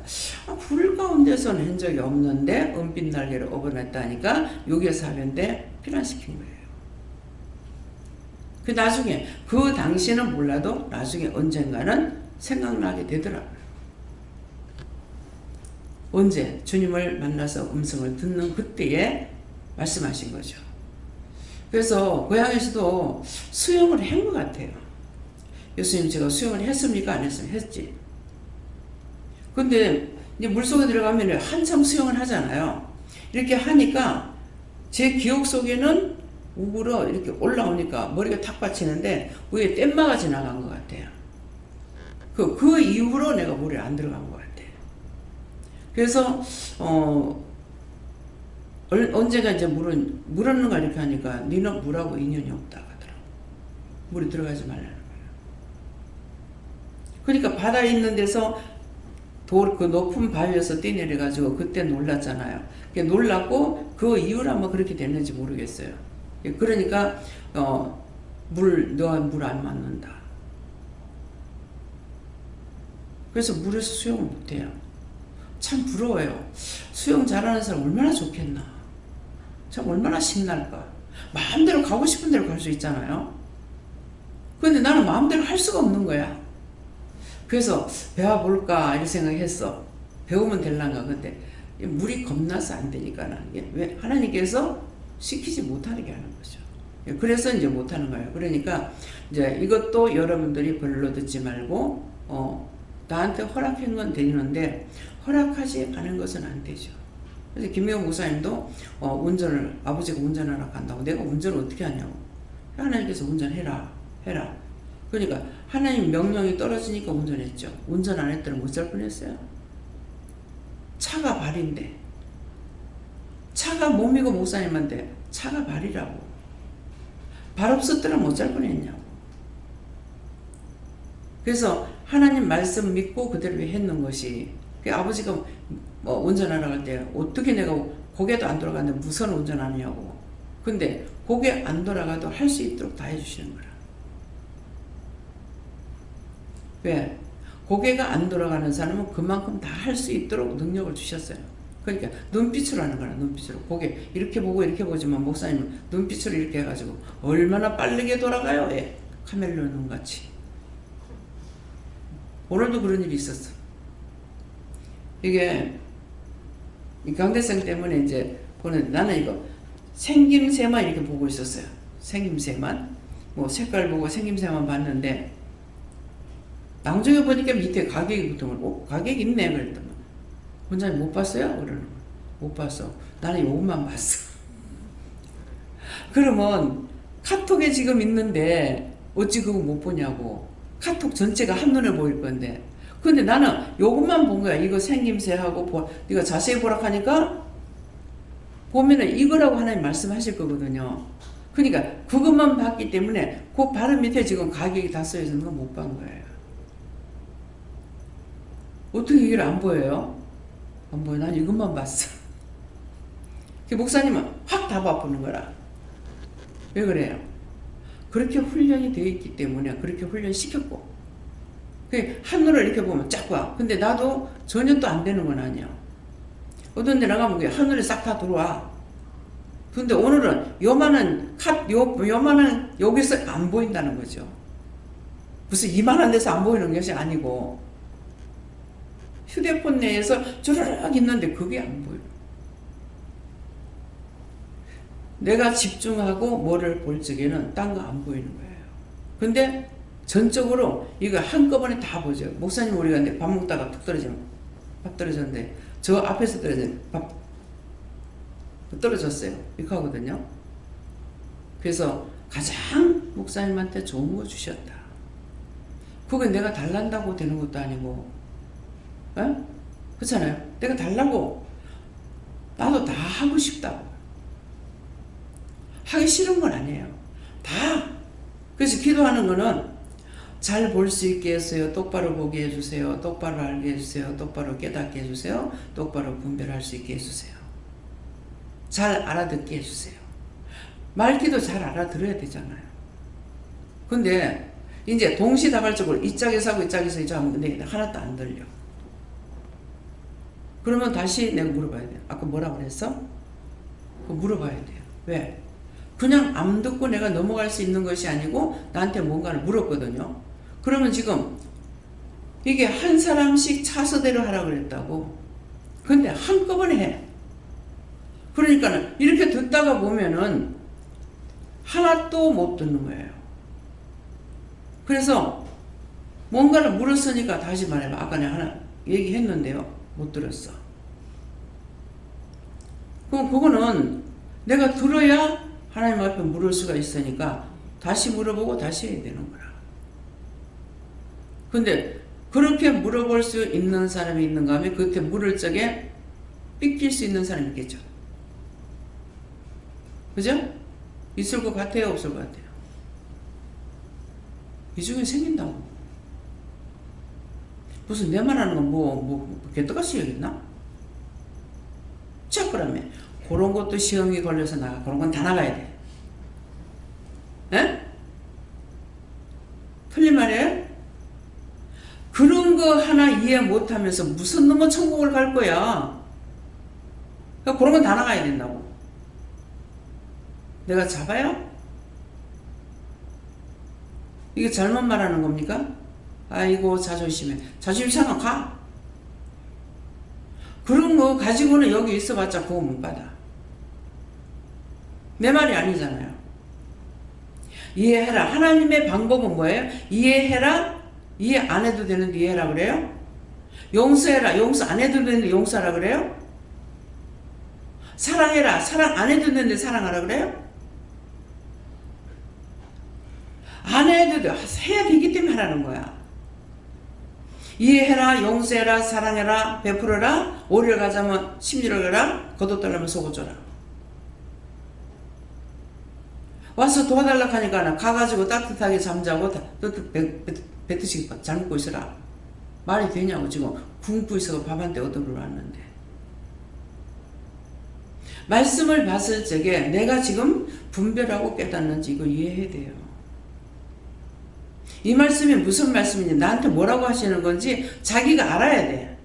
불 가운데서는 한 적이 없는데 은빛 날개를 업어냈다 하니까 여기에서 하는데 피난시킨 거예요. 그 나중에 그 당시에는 몰라도 나중에 언젠가는 생각나게 되더라고요. 언제 주님을 만나서 음성을 듣는 그때에 말씀하신 거죠. 그래서 고향에서도 수영을 한 것 같아요. 예수님 제가 수영을 했습니까? 안 했습니까? 했지. 근데 이제 물속에 들어가면 한참 수영을 하잖아요. 이렇게 하니까 제 기억 속에는 우그러 이렇게 올라오니까 머리가 탁 받치는데 위에 뗏마가 지나간 것 같아요. 그 이후로 내가 물에 안 들어간 것 같아요. 그래서 언제가 이제 물 없는 거 이렇게 하니까 니는 물하고 인연이 없다 하더라고. 물에 들어가지 말라는 거예요. 그러니까 바다에 있는 데서 그 높은 바위에서 뛰내려가지고 그때 놀랐잖아요. 놀랐고 그 이후로 아마 그렇게 됐는지 모르겠어요. 그러니까 너와 물 안 맞는다. 그래서 물에서 수영을 못해요. 참 부러워요. 수영 잘하는 사람 얼마나 좋겠나. 참 얼마나 신날까. 마음대로 가고 싶은 대로 갈 수 있잖아요. 근데 나는 마음대로 할 수가 없는 거야. 그래서 배워볼까 이런 생각했어. 배우면 될란가. 근데 물이 겁나서 안 되니까 왜 하나님께서 시키지 못하게 하는 거죠. 그래서 이제 못하는 거예요. 그러니까 이제 이것도 여러분들이 별로 듣지 말고 나한테 허락한 건 되는데 허락하지 않은 것은 안 되죠. 그래서 김미호 목사님도 아버지가 운전하러 간다고 내가 운전을 어떻게 하냐고. 하나님께서 운전해라 해라. 그러니까 하나님 명령이 떨어지니까 운전했죠. 운전 안 했더니 못 살 뻔했어요. 차가 발인데 차가 몸이고 목사님한테 차가 발이라고. 발 없었더라 못 살 뻔했냐고. 그래서 하나님 말씀 믿고 그대로 했는 것이 아버지가 운전하러 갈 때 어떻게 내가 고개도 안 돌아가는데 무슨 운전하냐고. 근데 고개 안 돌아가도 할 수 있도록 다 해주시는 거라. 왜? 고개가 안 돌아가는 사람은 그만큼 다 할 수 있도록 능력을 주셨어요. 그러니까 눈빛으로 하는 거라. 눈빛으로. 고개 이렇게 보고 이렇게 보지만 목사님은 눈빛으로 이렇게 해가지고 얼마나 빠르게 돌아가요. 예. 카멜레온 눈같이. 오늘도 그런 일이 있었어. 이게 이 강대성 때문에 이제 보는데 나는 이거 생김새만 이렇게 보고 있었어요. 생김새만. 뭐 색깔 보고 생김새만 봤는데 나중에 보니까 밑에 가격이 붙으면 가격 있네 그랬더만 원장님 못 봤어요? 그러는 거야. 못 봤어. 나는 요것만 봤어. 그러면 카톡에 지금 있는데 어찌 그거 못 보냐고. 카톡 전체가 한눈에 보일 건데. 근데 나는 요것만 본 거야. 이거 생김새하고 네가 자세히 보라 하니까 보면은 이거라고 하나님 말씀하실 거거든요. 그러니까 그것만 봤기 때문에 그 바로 밑에 지금 가격이 다 써있는 거 못 본 거예요. 어떻게 이걸 안 보여요? 안 보여. 난 이것만 봤어. 그 목사님은 확 답아보는 거라. 왜 그래요? 그렇게 훈련이 되어 있기 때문에 그렇게 훈련시켰고, 한눈을 이렇게 보면 쫙 와. 근데 나도 전혀 또 안 되는 건 아니야. 어떤 데 나가면 한눈에 싹 다 들어와. 근데 오늘은 요만한 요만한 여기서 안 보인다는 거죠. 무슨 이만한 데서 안 보이는 것이 아니고, 휴대폰 내에서 주르륵 있는데 그게 안 보여. 내가 집중하고 뭐를 볼 적에는 딴 거 안 보이는 거예요. 근데 전적으로 이거 한꺼번에 다 보죠. 목사님 우리가 근데 밥 먹다가 툭 떨어지면, 밥 떨어졌는데 저 앞에서 떨어지면 밥 떨어졌어요. 이렇게 하거든요. 그래서 가장 목사님한테 좋은 거 주셨다. 그게 내가 달란다고 되는 것도 아니고, 그렇잖아요. 내가 달라고, 나도 다 하고 싶다고. 하기 싫은 건 아니에요. 다. 그래서 기도하는 거는 잘 볼 수 있게 해주세요. 똑바로 보게 해주세요. 똑바로 알게 해주세요. 똑바로 깨닫게 해주세요. 똑바로 분별할 수 있게 해주세요. 잘 알아듣게 해주세요. 말기도 잘 알아들어야 되잖아요. 근데 이제 동시다발적으로 이 짝에서 하고 이 짝에서 이 짝 하면 근데 하나도 안 들려. 그러면 다시 내가 물어봐야 돼요. 아까 뭐라고 그랬어? 그거 물어봐야 돼요. 왜? 그냥 안 듣고 내가 넘어갈 수 있는 것이 아니고 나한테 뭔가를 물었거든요. 그러면 지금 이게 한 사람씩 차서대로 하라고 그랬다고. 근데 한꺼번에 해. 그러니까는 이렇게 듣다가 보면은 하나도 못 듣는 거예요. 그래서 뭔가를 물었으니까 다시 말해봐. 아까 내가 하나 얘기했는데요. 못 들었어. 그럼 그거는 내가 들어야 하나님 앞에 물을 수가 있으니까 다시 물어보고 다시 해야 되는 거라. 근데 그렇게 물어볼 수 있는 사람이 있는가 하면 그렇게 물을 적에 삐낄 수 있는 사람이 있겠죠. 그죠? 있을 것 같아요? 없을 것 같아요? 이 중에 생긴다고. 무슨 내 말하는 건 개떡같이 여겼나? 자, 그러면 그런 것도 시험이 걸려서 나가. 그런 건 다 나가야 돼. 에? 틀린 말이에요? 그런 거 하나 이해 못하면서 무슨 놈의 천국을 갈 거야. 그러니까 그런 건 다 나가야 된다고. 내가 잡아요? 이게 잘못 말하는 겁니까? 아이고 자존심에. 자존심 상하 가. 그런 거 가지고는 여기 있어봤자 그거 못 받아. 내 말이 아니잖아요. 이해해라. 하나님의 방법은 뭐예요? 이해해라. 이해 안 해도 되는데 이해해라 그래요? 용서해라. 용서 안 해도 되는데 용서하라 그래요? 사랑해라. 사랑 안 해도 되는데 사랑하라 그래요? 안 해도 돼. 해야 되기 때문에 하라는 거야. 이해해라, 용서해라, 사랑해라, 베풀어라, 오리를 가자면 심리를 가라, 거둬달라면 속을 줘라. 와서 도와달라고 하니까 가가지고 따뜻하게 잠자고 뱉으시기 잘 먹고 있으라. 말이 되냐고. 지금 굶고 있어서 밥 한 때 얻어러 왔는데. 말씀을 봤을 적에 내가 지금 분별하고 깨닫는지 이거 이해해야 돼요. 이 말씀이 무슨 말씀인지, 나한테 뭐라고 하시는 건지 자기가 알아야 돼.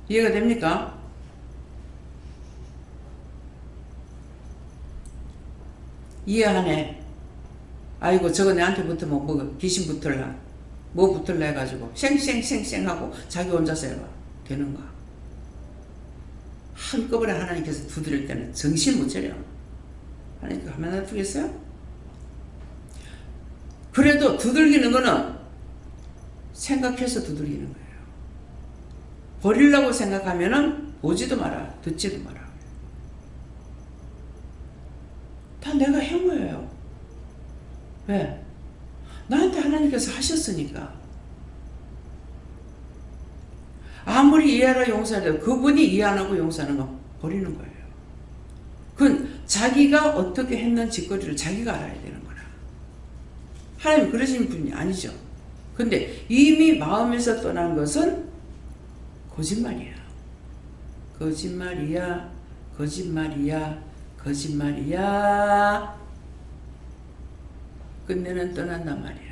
이해가 됩니까? 이해하네. 아이고 저거 내한테 붙으면 뭐 귀신 붙을라, 뭐 붙을라 해가지고 쌩쌩쌩쌩 하고 자기 혼자서 해봐. 되는가? 한꺼번에 하나님께서 두드릴 때는 정신 못 차려. 하나님께 가만 놔두겠어요? 그래도 두들기는 거는 생각해서 두들기는 거예요. 버리려고 생각하면은 보지도 마라, 듣지도 마라. 다 내가 한 거예요. 왜? 나한테 하나님께서 하셨으니까. 아무리 이해하라 용서하라 그분이 이해 안 하고 용서하는 거 버리는 거예요. 그건 자기가 어떻게 했는 짓거리를 자기가 알아야 되는 거라. 하나님 그러신 분이 아니죠. 근데 이미 마음에서 떠난 것은 거짓말이야. 거짓말이야, 거짓말이야, 거짓말이야. 끝내는 떠난단 말이야.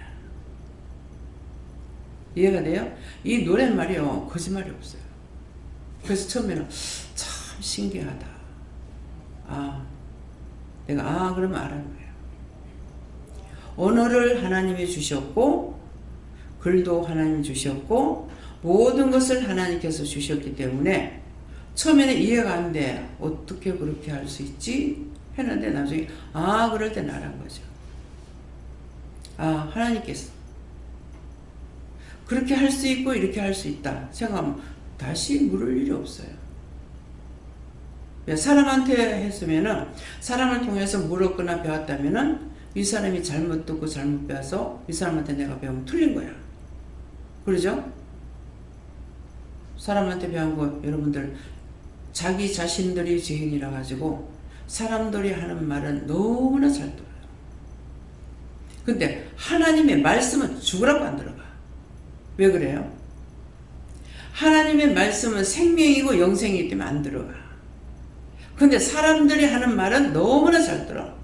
이해가 돼요? 이 노랫말이요, 거짓말이 없어요. 그래서 처음에는 참 신기하다. 내가 그러면 알아는 거예요. 언어를 하나님이 주셨고, 글도 하나님이 주셨고, 모든 것을 하나님께서 주셨기 때문에 처음에는 이해가 안 돼. 어떻게 그렇게 할 수 있지? 했는데 나중에 그럴 땐 알은 거죠. 하나님께서 그렇게 할 수 있고 이렇게 할 수 있다 생각하면 다시 물을 일이 없어요. 사람한테 했으면은, 사람을 통해서 물었거나 배웠다면은 이 사람이 잘못 듣고 잘못 배워서 이 사람한테 내가 배우면 틀린 거야. 그러죠? 사람한테 배운 거 여러분들 자기 자신들이 죄인이라 가지고 사람들이 하는 말은 너무나 잘 들어요. 근데 하나님의 말씀은 죽으라고 안 들어가. 왜 그래요? 하나님의 말씀은 생명이고 영생이기 때문에 안 들어가. 근데 사람들이 하는 말은 너무나 잘 들어.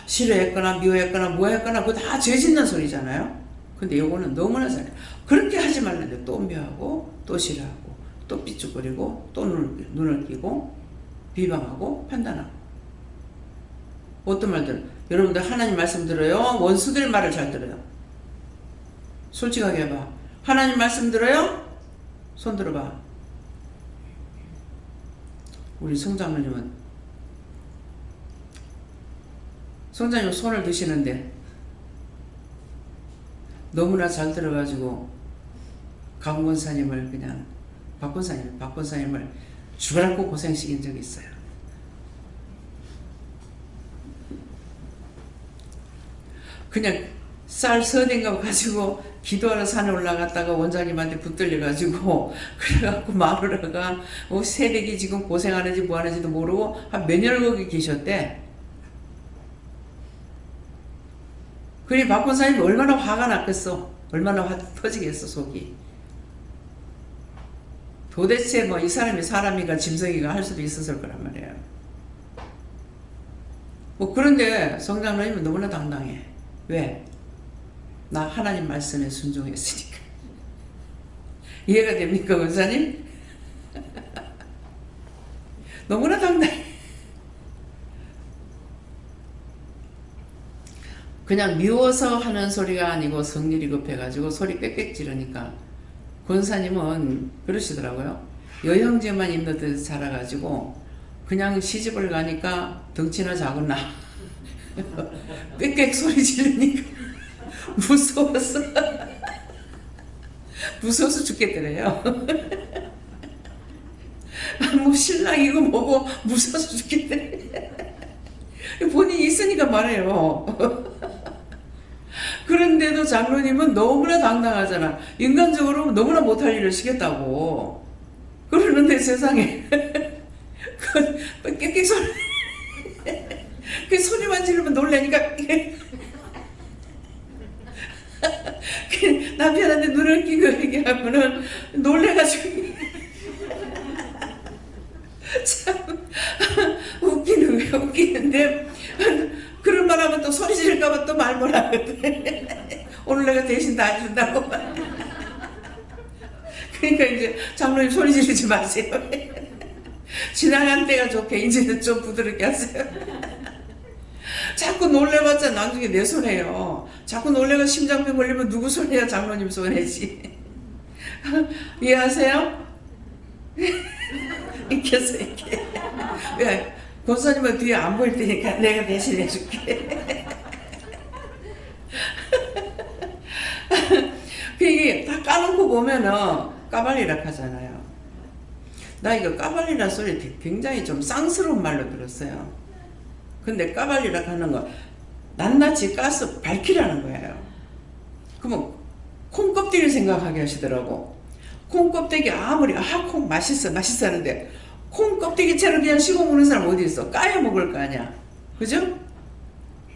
싫어했거나 미워했거나 뭐했거나 그거 다 죄 짓는 소리잖아요. 근데 요거는 너무나 잘해. 그렇게 하지 말는데 또 미워하고 또 싫어하고 또 삐죽거리고 또 눈을 끼고 비방하고 판단하고. 어떤 말들, 여러분들 하나님 말씀 들어요? 원수들 말을 잘 들어요? 솔직하게 해봐. 하나님 말씀 들어요? 손 들어봐. 우리 성장로님은, 성장님 손을 드시는데 너무나 잘 들어가지고 강권사님을 그냥 박권사님을 죽으라고 고생시킨 적이 있어요. 그냥 쌀 서된가 가지고 기도하러 산에 올라갔다가 원장님한테 붙들려가지고 그래갖고 마누라가 새댁이 지금 고생하는지 뭐하는지도 모르고 한 몇 년을 거기 계셨대. 그러니 박권사님이 얼마나 화가 났겠어. 얼마나 터지겠어 속이. 도대체 뭐 이 사람이 사람인가 짐승인가 할 수도 있었을 거란 말이에요. 뭐 그런데 성장로님은 너무나 당당해. 왜? 나 하나님 말씀에 순종했으니까. 이해가 됩니까, 원사님? 너무나 당당해. 그냥 미워서 하는 소리가 아니고 성질이 급해가지고 소리 빽빽 지르니까 권사님은 그러시더라고요. 여형제만 있는 듯 자라가지고 그냥 시집을 가니까 덩치나 작았나 빽빽 소리 지르니까 무서워서 죽겠더래요. 뭐 신랑이고 뭐고 무서워서 죽겠더래. 본인이 있으니까 말해요. 그런데도 장로님은 너무나 당당하잖아. 인간적으로 너무나 못할 일을 시켰다고. 그러는데 세상에 그 깨깨 소리 그 소리만 지르면 놀라니까 남편한테 눈을 끼고 얘기하면은 놀래가지고 참 웃기는데 그런 말 하면 또 소리 지를까봐 또 말 못하거든. 오늘 내가 대신 다 해준다고. 그러니까 이제 장로님 소리 지르지 마세요. 지나간 때가 좋게 이제는 좀 부드럽게 하세요. 자꾸 놀래봤자 나중에 내 손해요. 자꾸 놀래가 심장병 걸리면 누구 손해야? 장로님 손해지. 이해하세요? 익혀서 이렇게. 왜? 권사님은 뒤에 안 보일 테니까 내가 대신 해줄게. 이게 다 까놓고 보면은 까발리락 하잖아요. 나 이거 까발리락 소리 굉장히 좀 쌍스러운 말로 들었어요. 근데 까발리락 하는 거 낱낱이 까서 밝히라는 거예요. 그러면 콩껍데기를 생각하게 하시더라고. 콩껍데기 아무리 콩 맛있어 하는데 콩껍데기처럼 그냥 씹어 먹는 사람 어디 있어? 까야 먹을 거 아니야. 그죠?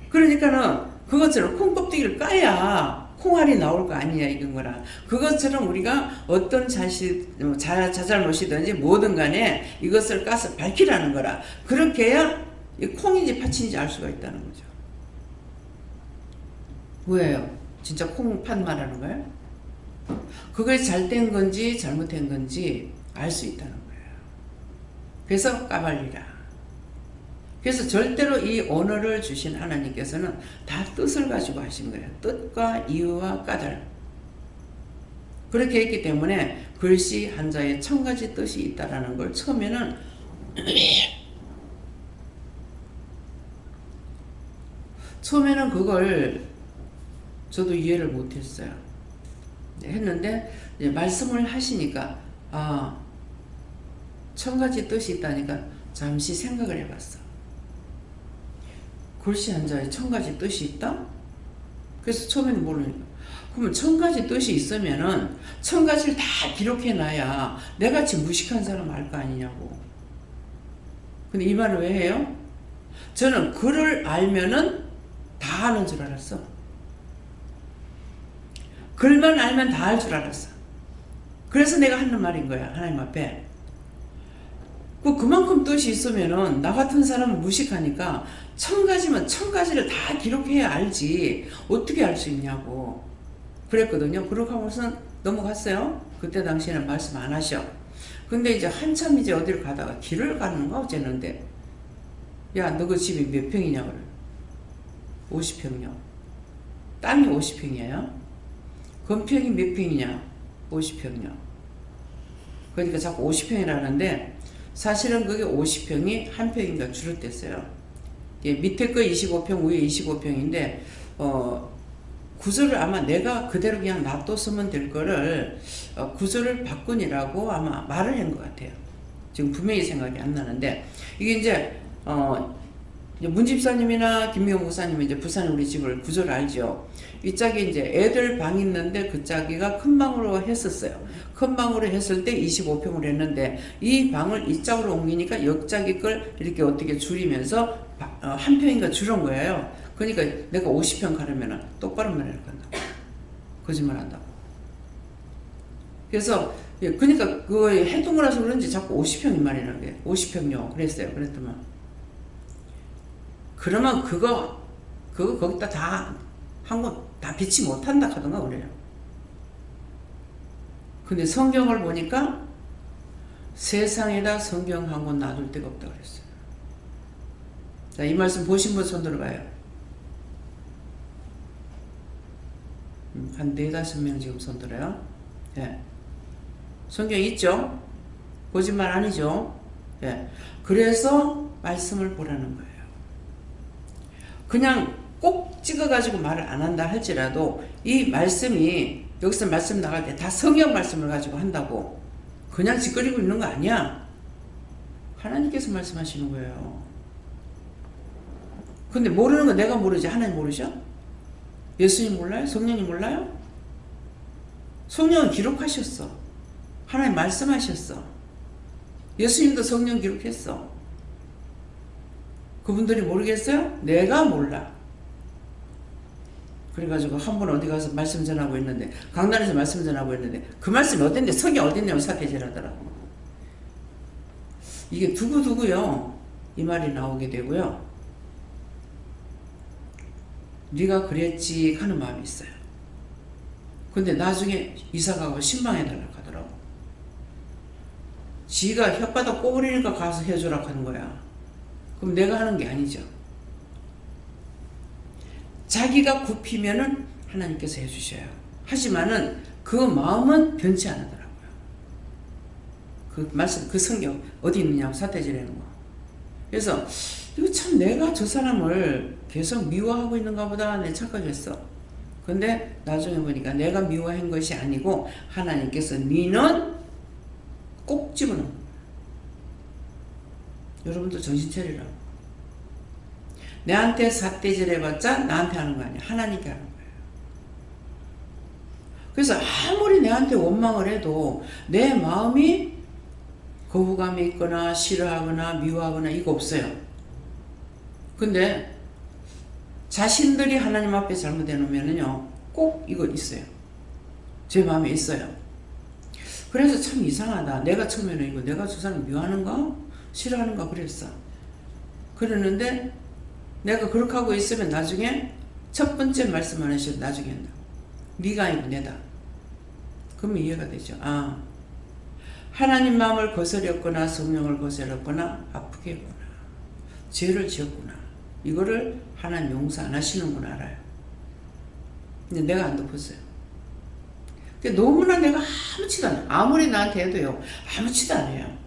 그러니까는 그것처럼 콩껍데기를 까야 콩알이 나올 거 아니냐 이건 거라. 그것처럼 우리가 어떤 자잘못이든지 뭐든 간에 이것을 까서 밝히라는 거라. 그렇게 해야 이 콩인지 팥인지 알 수가 있다는 거죠. 왜요? 진짜 콩팥 말하는 거예요? 그게 잘된 건지 잘못된 건지 알 수 있다는 거예요. 그래서 까발리라. 그래서 절대로 이 언어를 주신 하나님께서는 다 뜻을 가지고 하신 거예요. 뜻과 이유와 까닭. 그렇게 했기 때문에 글씨 한자에 1000가지 뜻이 있다라는 걸 처음에는 그걸 저도 이해를 못했어요. 했는데 이제 말씀을 하시니까 1000가지 뜻이 있다니까 잠시 생각을 해봤어. 글씨 한자에 1000가지 뜻이 있다? 그래서 처음에는 모르니까 그러면 1000가지 뜻이 있으면은 1000가지를 다 기록해놔야 내같이 무식한 사람 알 거 아니냐고. 근데 이 말을 왜 해요? 저는 글을 알면은 다 아는 줄 알았어. 글만 알면 다 알 줄 알았어. 그래서 내가 하는 말인 거야, 하나님 앞에. 그만큼 뜻이 있으면은 나 같은 사람은 무식하니까 1000가지면 1000가지를 다 기록해야 알지 어떻게 알 수 있냐고 그랬거든요. 그렇게 하고서 넘어갔어요. 그때 당시에는 말씀 안 하셔. 근데 이제 한참 이제 어디를 가다가 길을 가는가 어쨌는데 야 너 그 집이 몇 평이냐 그래. 50평이요. 땅이 50평이에요. 건평이 몇 평이냐 50평이요. 그러니까 자꾸 50평이라는데 사실은 그게 50평이 한 평인가 줄었댔어요. 예, 밑에 거 25평, 위에 25평인데, 구조를 아마 내가 그대로 그냥 놔뒀으면 될 거를, 구조를 바꾸니라고 아마 말을 한 것 같아요. 지금 분명히 생각이 안 나는데, 이게 이제, 문 집사님이나 김미경 목사님이 이제 부산에 우리 집을 구조를 알죠. 이 짝이 이제 애들 방 있는데 그 짝이가 큰 방으로 했었어요. 큰 방으로 했을 때 25평으로 했는데 이 방을 이 짝으로 옮기니까 옆짝이 걸 이렇게 어떻게 줄이면서 한 평인가 줄은 거예요. 그러니까 내가 50평 가려면은 똑바로 말해야 한다. 거짓말 한다고. 그래서 그러니까 그거 해둔 거라서 그런지 자꾸 50평이 말이라는 게 50평요. 그랬어요. 그랬더만. 그러면 그거 거기다 다 한 거 다 비치 못한다 하던가 그래요. 근데 성경을 보니까 세상에다 성경 한 권 놔둘 데가 없다 그랬어요. 자, 이 말씀 보신 분 손 들어봐요. 한 4-5명 지금 손 들어요. 예. 성경 있죠? 거짓말 아니죠? 예. 그래서 말씀을 보라는 거예요. 그냥 꼭 찍어가지고 말을 안 한다 할지라도 이 말씀이 여기서 말씀 나갈 때 다 성경 말씀을 가지고 한다고 그냥 짓거리고 있는 거 아니야. 하나님께서 말씀하시는 거예요. 근데 모르는 건 내가 모르지 하나님 모르죠? 예수님 몰라요? 성령님 몰라요? 성령은 기록하셨어. 하나님 말씀하셨어. 예수님도 성령 기록했어. 그분들이 모르겠어요? 내가 몰라. 그래가지고 한 번 어디 가서 말씀 전하고 있는데 강단에서 말씀 전하고 있는데 그 말씀이 어딘데 성경 어딨냐고 사태질하더라고. 이게 두고두고요 이 말이 나오게 되고요. 네가 그랬지 하는 마음이 있어요. 근데 나중에 이사가고 신방해달라고 하더라고. 지가 혓바닥 꼬부리니까 가서 해주라고 하는 거야. 그럼 내가 하는 게 아니죠. 자기가 굽히면은 하나님께서 해주셔요. 하지만은 그 마음은 변치 않더라고요. 그 말씀, 그 성경 어디 있느냐고 사태질하는 거. 그래서 이거 참 내가 저 사람을 계속 미워하고 있는가 보다 내 착각했어. 근데 나중에 보니까 내가 미워한 것이 아니고 하나님께서 니는 꼭 집어넣는 거야. 여러분도 정신 차리라고. 내한테 삿대질 해봤자 나한테 하는 거 아니야. 하나님께 하는 거예요. 그래서 아무리 내한테 원망을 해도 내 마음이 거부감이 있거나 싫어하거나 미워하거나 이거 없어요. 근데 자신들이 하나님 앞에 잘못해 놓으면요 꼭 이거 있어요. 제 마음에 있어요. 그래서 참 이상하다. 내가 처음에는 이거 내가 저 사람 미워하는가? 싫어하는가 그랬어. 그러는데 내가 그렇게 하고 있으면 나중에 첫 번째 말씀 안 하셔도 나중에 한다. 네가 아니고 내다. 그러면 이해가 되죠. 아, 하나님 마음을 거스렸거나 성령을 거스렸거나 아프게 했구나. 죄를 지었구나. 이거를 하나님 용서 안 하시는구나 알아요. 근데 내가 안 덮었어요. 근데 너무나 내가 아무렇지도 않아요. 아무리 나한테 해도요. 아무렇지도 않아요.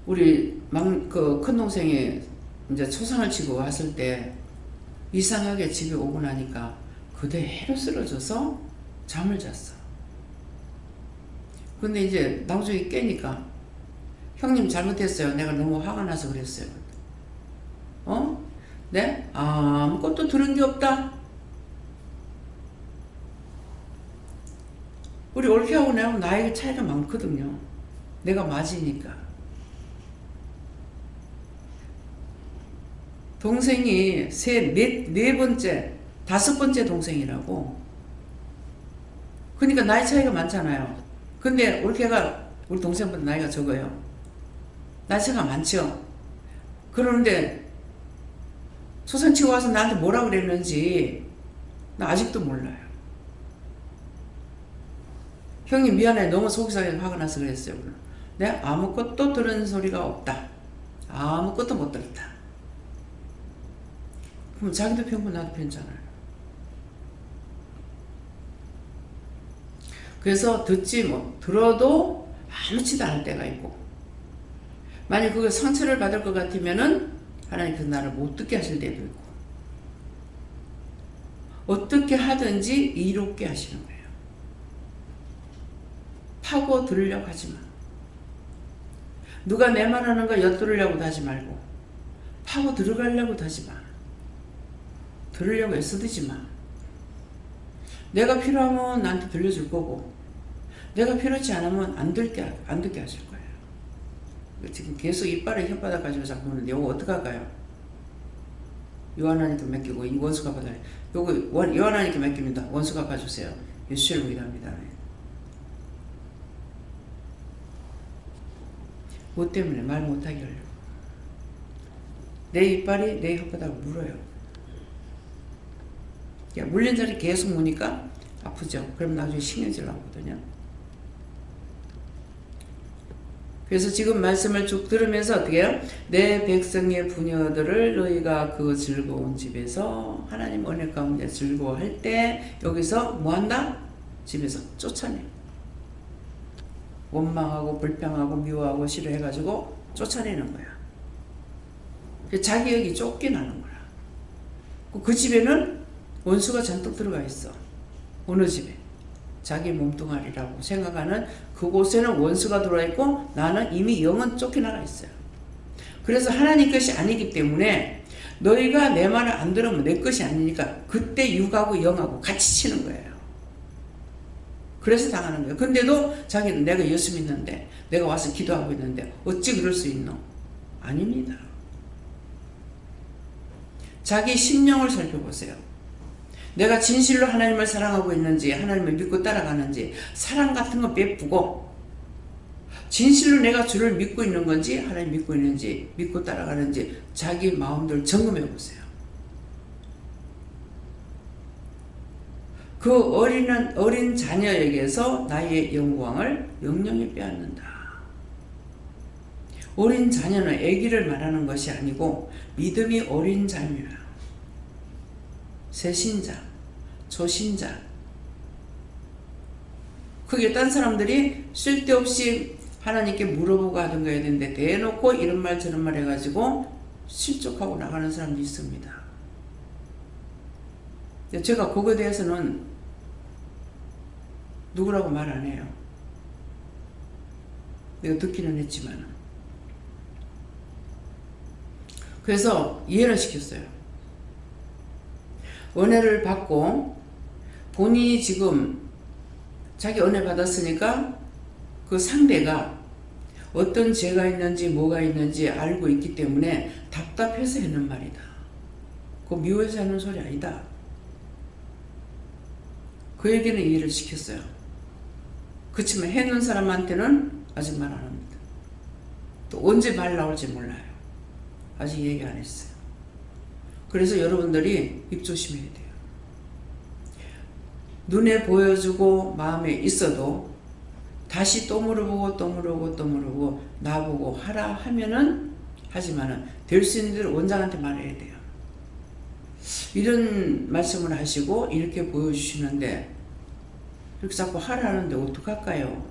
우리 그 큰동생이 이제 초상을 치고 왔을 때 이상하게 집에 오고 나니까 그대로 쓰러져서 잠을 잤어. 근데 이제 나중에 깨니까 형님 잘못했어요. 내가 너무 화가 나서 그랬어요. 네? 아무것도 들은 게 없다. 우리 올케하고 내하고 나이가 차이가 많거든요. 내가 맞으니까. 동생이 네 번째, 다섯 번째 동생이라고. 그러니까 나이 차이가 많잖아요. 근데 올케가 우리 동생보다 나이가 적어요. 나이 차이가 많죠. 그러는데 초상치고 와서 나한테 뭐라 그랬는지 나 아직도 몰라요. 형님 미안해. 너무 속이 상해서 화가 나서 그랬어요. 내가 아무것도 들은 소리가 없다. 아무것도 못 들었다. 그럼 자기도 편고 나도 편잖아요. 그래서 들어도 아무렇지도 않을 때가 있고, 만약 그거 상처를 받을 것 같으면은 하나님 그 나를 못 듣게 하실 때도 있고, 어떻게 하든지 이롭게 하시는 거예요. 파고 들으려고 하지 마. 누가 내 말하는 거 엿들으려고도 하지 말고, 파고 들어가려고도 하지 마. 들으려고 애써대지 마. 내가 필요하면 나한테 들려줄 거고, 내가 필요치 않으면 안 듣게 하실 거예요. 지금 계속 이빨에 혓바닥 가지고 자꾸 오는데 이거 어떡할까요? 요한하니까 맡기고 이 원수가 받아요. 요거 요한하니까 맡깁니다. 원수가 봐주세요. 예수를 믿합니다. 뭐 때문에 말 못하게 하려고. 내 이빨이 내 혓바닥을 물어요. 물린 자리 계속 무니까 아프죠. 그럼 나중에 신경질 나거든요. 그래서 지금 말씀을 쭉 들으면서 어떻게 해요? 내 백성의 부녀들을 너희가 그 즐거운 집에서 하나님 은혜 가운데 즐거워할 때 여기서 뭐한다? 집에서 쫓아내. 원망하고 불평하고 미워하고 싫어해가지고 쫓아내는 거야. 자기 여기 쫓겨나는 거야. 그 집에는 원수가 잔뜩 들어가 있어. 어느 집에? 자기 몸뚱아리라고 생각하는 그곳에는 원수가 들어와 있고 나는 이미 영은 쫓겨나가 있어요. 그래서 하나님 것이 아니기 때문에 너희가 내 말을 안 들으면 내 것이 아니니까 그때 육하고 영하고 같이 치는 거예요. 그래서 당하는 거예요. 근데도 자기는 내가 예수 믿는데, 내가 와서 기도하고 있는데 어찌 그럴 수 있노? 아닙니다. 자기 심령을 살펴보세요. 내가 진실로 하나님을 사랑하고 있는지, 하나님을 믿고 따라가는지, 사랑 같은 거 베푸고 진실로 내가 주를 믿고 있는 건지, 하나님 믿고 있는지, 믿고 따라가는지 자기 마음대로 점검해 보세요. 그 어린 자녀에게서 나의 영광을 영영히 빼앗는다. 어린 자녀는 아기를 말하는 것이 아니고 믿음이 어린 자녀야. 새신자, 초신자. 그게 딴 사람들이 쓸데없이 하나님께 물어보고 하던가 해야 되는데 대놓고 이런 말 저런 말 해가지고 실족하고 나가는 사람도 있습니다. 제가 그거에 대해서는 누구라고 말 안 해요. 내가 듣기는 했지만. 그래서 이해를 시켰어요. 은혜를 받고 본인이 지금 자기 은혜 받았으니까 그 상대가 어떤 죄가 있는지 뭐가 있는지 알고 있기 때문에 답답해서 하는 말이다. 그거 미워해서 하는 소리 아니다. 그 얘기는 이해를 시켰어요. 그렇지만 해놓은 사람한테는 아직 말 안 합니다. 또 언제 말 나올지 몰라요. 아직 얘기 안 했어요. 그래서 여러분들이 입 조심해야 돼요. 눈에 보여주고 마음에 있어도 다시 또 물어보고 또 물어보고 또 물어보고 나보고 하라 하면은 하지만은 될 수 있는 대로 원장한테 말해야 돼요. 이런 말씀을 하시고 이렇게 보여주시는데 이렇게 자꾸 하라는데 어떡할까요?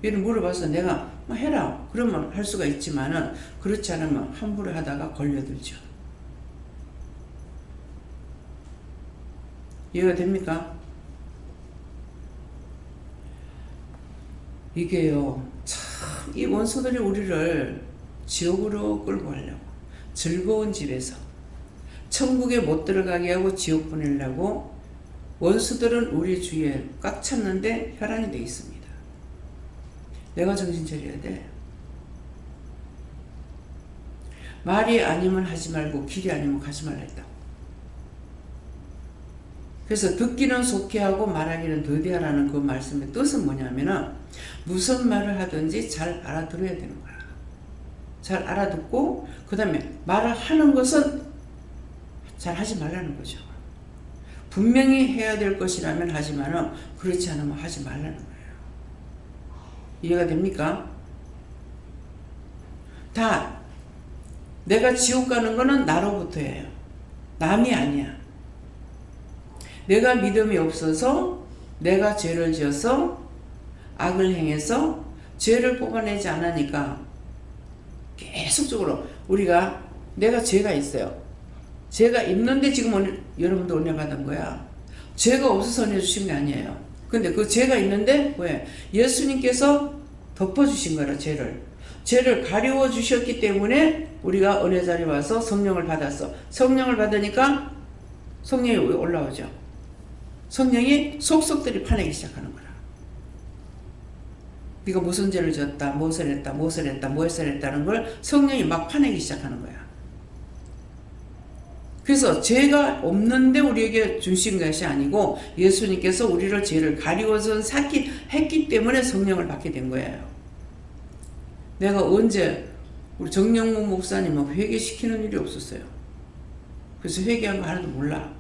이런 물어봐서 내가 뭐 해라 그러면 할 수가 있지만은 그렇지 않으면 함부로 하다가 걸려들죠. 이해가 됩니까? 이게요, 참 이 원수들이 우리를 지옥으로 끌고 가려고, 즐거운 집에서 천국에 못 들어가게 하고 지옥 보내려고 원수들은 우리 주위에 꽉 찼는데 혈안이 돼 있습니다. 내가 정신 차려야 돼. 말이 아니면 하지 말고 길이 아니면 가지 말라 했다. 그래서 듣기는 속히 하고 말하기는 더디 하라는 그 말씀의 뜻은 뭐냐면은 무슨 말을 하든지 잘 알아들어야 되는 거야. 잘 알아듣고 그 다음에 말을 하는 것은 잘 하지 말라는 거죠. 분명히 해야 될 것이라면 하지만은 그렇지 않으면 하지 말라는 거예요. 이해가 됩니까? 다 내가 지옥 가는 거는 나로부터예요. 남이 아니야. 내가 믿음이 없어서 내가 죄를 지어서 악을 행해서 죄를 뽑아내지 않으니까 계속적으로 우리가 내가 죄가 있어요. 죄가 있는데 지금 오늘 여러분도 은혜 받은 거야. 죄가 없어서 은혜 주신 게 아니에요. 근데 그 죄가 있는데 왜? 예수님께서 덮어주신 거라 죄를 가리워 주셨기 때문에 우리가 은혜 자리에 와서 성령을 받았어. 성령을 받으니까 성령이 올라오죠. 성령이 속속들이 파내기 시작하는 거라. 네가 무슨 죄를 지었다, 무엇을 했다, 무엇을 했다, 무엇을 했다는 걸 성령이 막 파내기 시작하는 거야. 그래서 죄가 없는데 우리에게 주신 것이 아니고 예수님께서 우리를 죄를 가리워서 했기 때문에 성령을 받게 된 거예요. 내가 언제 우리 정영무 목사님은 회개시키는 일이 없었어요. 그래서 회개한 거 하나도 몰라.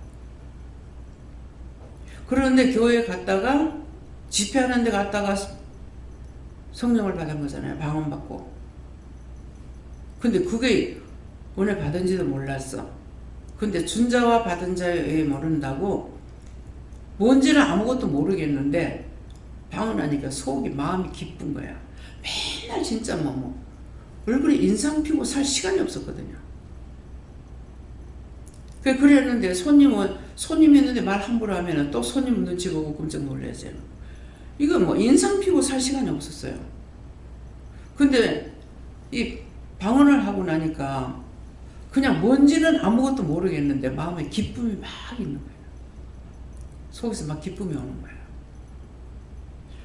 그런데 교회에 갔다가 집회하는 데 갔다가 성령을 받은 거잖아요. 방언받고. 근데 그게 은혜 받은지도 몰랐어. 근데 준 자와 받은 자의 모른다고 뭔지는 아무것도 모르겠는데 방언하니까 속이 마음이 기쁜 거야. 맨날 진짜 뭐 얼굴에 인상 피고 살 시간이 없었거든요. 그랬는데 손님이 있는데 말 함부로 하면은 또 손님 눈치 보고 깜짝 놀라죠. 이거 뭐 인상 피고 살 시간이 없었어요. 근데 이 방언을 하고 나니까 그냥 뭔지는 아무것도 모르겠는데 마음에 기쁨이 막 있는 거예요. 속에서 막 기쁨이 오는 거예요.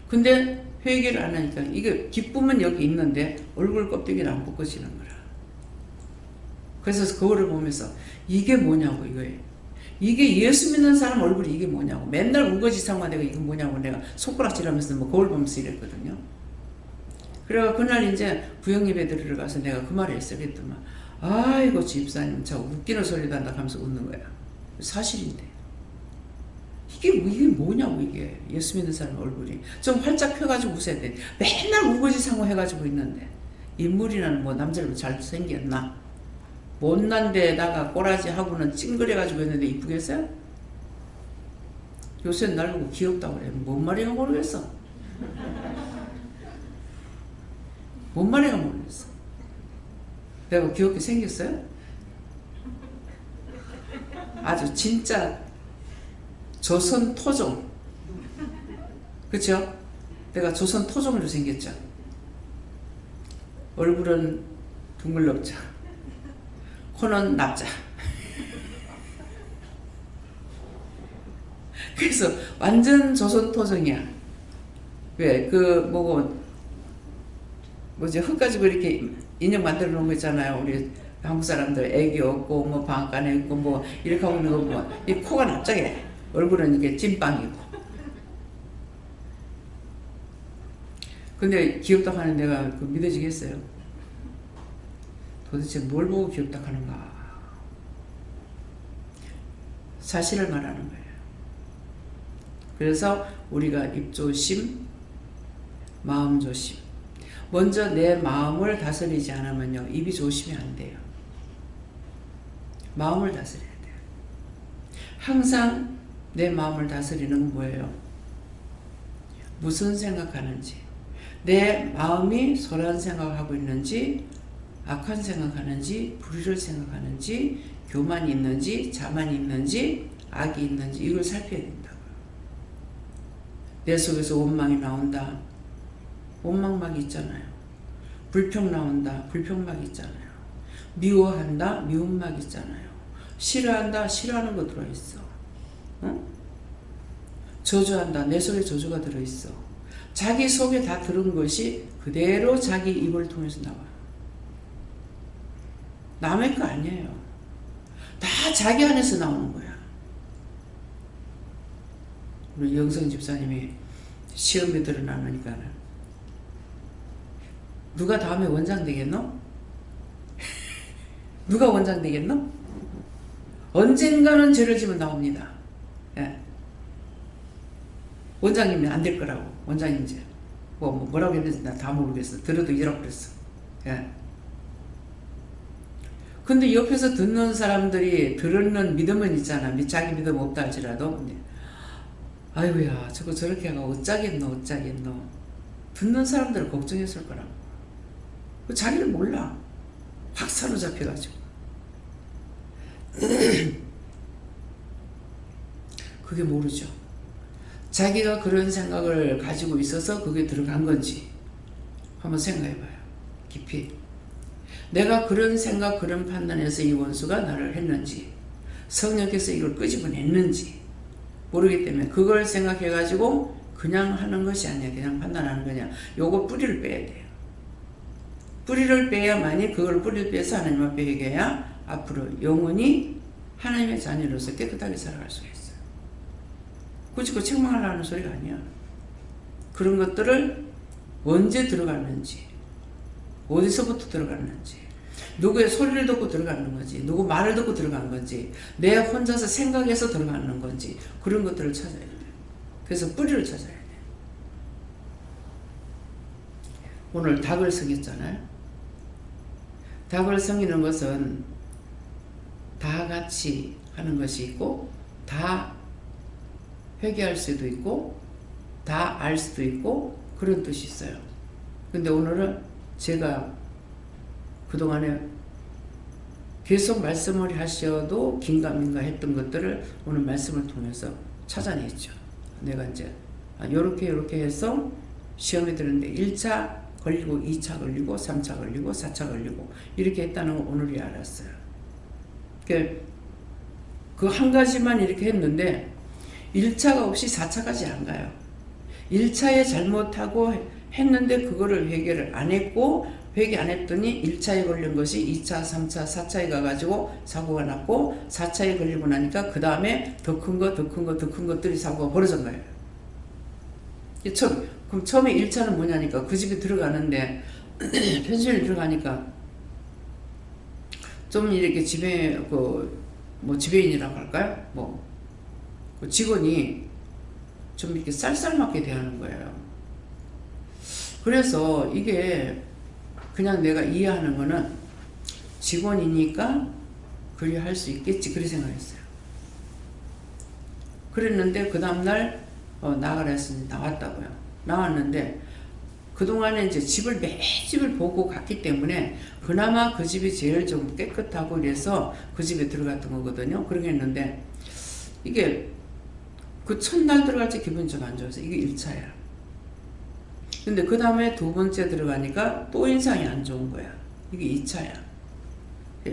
근데 회개를 안 하니까 이게 기쁨은 여기 있는데 얼굴 껍데기를 안 벗겨지는 거라. 그래서 거울을 보면서 이게 뭐냐고 이거예요. 이게 예수 믿는 사람 얼굴이 이게 뭐냐고. 맨날 우거지 상화되고 이게 뭐냐고 내가 손가락질하면서 뭐 거울 보면서 이랬거든요. 그래가 그날 이제 부영예배 들어가서 내가 그 말을 했어. 그랬더만 아이고 집사님 저 웃기는 소리도 한다 하면서 웃는 거야. 사실인데 이게 뭐냐고. 이게 예수 믿는 사람 얼굴이 좀 활짝 펴가지고 웃어야 돼. 맨날 우거지 상화 해가지고 있는데 인물이나 뭐 남자로 잘생겼나 못난 데다가 꼬라지 하고는 찡그려가지고 했는데 이쁘겠어요? 요새는 날 보고 귀엽다고 그래. 뭔 말인가 모르겠어. 뭔 말인가 모르겠어. 내가 귀엽게 생겼어요? 아주 진짜 조선 토종. 그쵸? 내가 조선 토종으로 생겼죠. 얼굴은 둥글럽자. 코는 납자. 그래서 완전 조선 토종이야. 왜? 뭐지 흙 가지고 이렇게 인형 만들어 놓은 거 있잖아요. 우리 한국 사람들 애기 없고 뭐 방앗간에 있고 뭐 이렇게 하고 있는 거 보면 이 코가 납작해. 얼굴은 이게 찐빵이고. 근데 귀엽다 하는 내가 그 믿어지겠어요? 도대체 뭘 보고 귀엽다 하는가? 사실을 말하는 거예요. 그래서 우리가 입조심, 마음조심. 먼저 내 마음을 다스리지 않으면요, 입이 조심이 안 돼요. 마음을 다스려야 돼요. 항상 내 마음을 다스리는 건 뭐예요? 무슨 생각하는지, 내 마음이 선한 생각하고 있는지, 악한 생각하는지, 불의를 생각하는지, 교만이 있는지, 자만이 있는지, 악이 있는지, 이걸 살펴야 된다고요. 내 속에서 원망이 나온다. 원망막 있잖아요. 불평 나온다. 불평막 있잖아요. 미워한다. 미움막 있잖아요. 싫어한다. 싫어하는 거 들어있어. 응? 저주한다. 내 속에 저주가 들어있어. 자기 속에 다 들은 것이 그대로 자기 입을 통해서 나와요. 남의 거 아니에요. 다 자기 안에서 나오는 거야. 우리 영성 집사님이 시험에 들어나니까는 누가 다음에 원장 되겠노? 누가 원장 되겠노? 언젠가는 죄를 지면 나옵니다. 예. 원장님이 안 될 거라고. 원장님 이제 뭐라고 했는지 나 다 모르겠어. 들어도 이라고 그랬어. 예. 근데 옆에서 듣는 사람들이 들었는 믿음은 있잖아. 자기 믿음 없다 할지라도. 아이고야, 저거 저렇게 하고 어쩌겠노. 듣는 사람들을 걱정했을 거라고. 자기를 몰라. 확 사로잡혀가지고. 그게 모르죠. 자기가 그런 생각을 가지고 있어서 그게 들어간 건지 한번 생각해봐요. 깊이. 내가 그런 생각, 그런 판단에서 이 원수가 나를 했는지, 성령께서 이걸 끄집어냈는지 모르기 때문에 그걸 생각해가지고 그냥 하는 것이 아니야. 그냥 판단하는 거냐. 요거 뿌리를 빼야 돼요. 뿌리를 빼야만이, 그걸 뿌리를 빼서 하나님 앞에 회개해야 앞으로 영원히 하나님의 자녀로서 깨끗하게 살아갈 수가 있어요. 굳이 그 책망하려는 소리가 아니야. 그런 것들을 언제 들어갔는지, 어디서부터 들어갔는지, 누구의 소리를 듣고 들어가는 건지, 누구 말을 듣고 들어간 건지, 내 혼자서 생각해서 들어가는 건지, 그런 것들을 찾아야 돼요. 그래서 뿌리를 찾아야 돼요. 오늘 닭을 섬겼잖아요. 닭을 섬기는 것은 다 같이 하는 것이 있고, 다 회개할 수도 있고, 다 알 수도 있고, 그런 뜻이 있어요. 근데 오늘은 제가 그동안에 계속 말씀을 하셔도 긴가민가 했던 것들을 오늘 말씀을 통해서 찾아냈죠. 내가 이제 요렇게 해서 시험에 들었는데 1차 걸리고 2차 걸리고 3차 걸리고 4차 걸리고 이렇게 했다는 걸 오늘이 알았어요. 그 한 가지만 이렇게 했는데 1차가 없이 4차까지 안 가요. 1차에 잘못하고 했는데 그거를 회개를 안 했고, 회개 안 했더니 1차에 걸린 것이 2차, 3차, 4차에 가가지고 사고가 났고, 4차에 걸리고 나니까 그 다음에 더 큰 것들이 사고가 벌어진 거예요. 그럼 처음에 1차는 뭐냐니까, 그 집에 들어가는데 편의점에 들어가니까 좀 이렇게 집에 지배인이라고 할까요? 그 직원이 좀 이렇게 쌀쌀맞게 대하는 거예요. 그래서 이게 그냥 내가 이해하는 거는 직원이니까 그리 할 수 있겠지, 그렇게 생각했어요. 그랬는데 그 다음날 나가라 했으니 나왔다고요. 나왔는데 그동안에 이제 매집을 보고 갔기 때문에 그나마 그 집이 제일 좀 깨끗하고 이래서 그 집에 들어갔던 거거든요. 그러게 했는데 이게 그 첫날 들어갈 때 기분이 좀 안 좋아서 이게 1차야. 근데 그 다음에 두 번째 들어가니까 또 인상이 안 좋은 거야. 이게 2차야.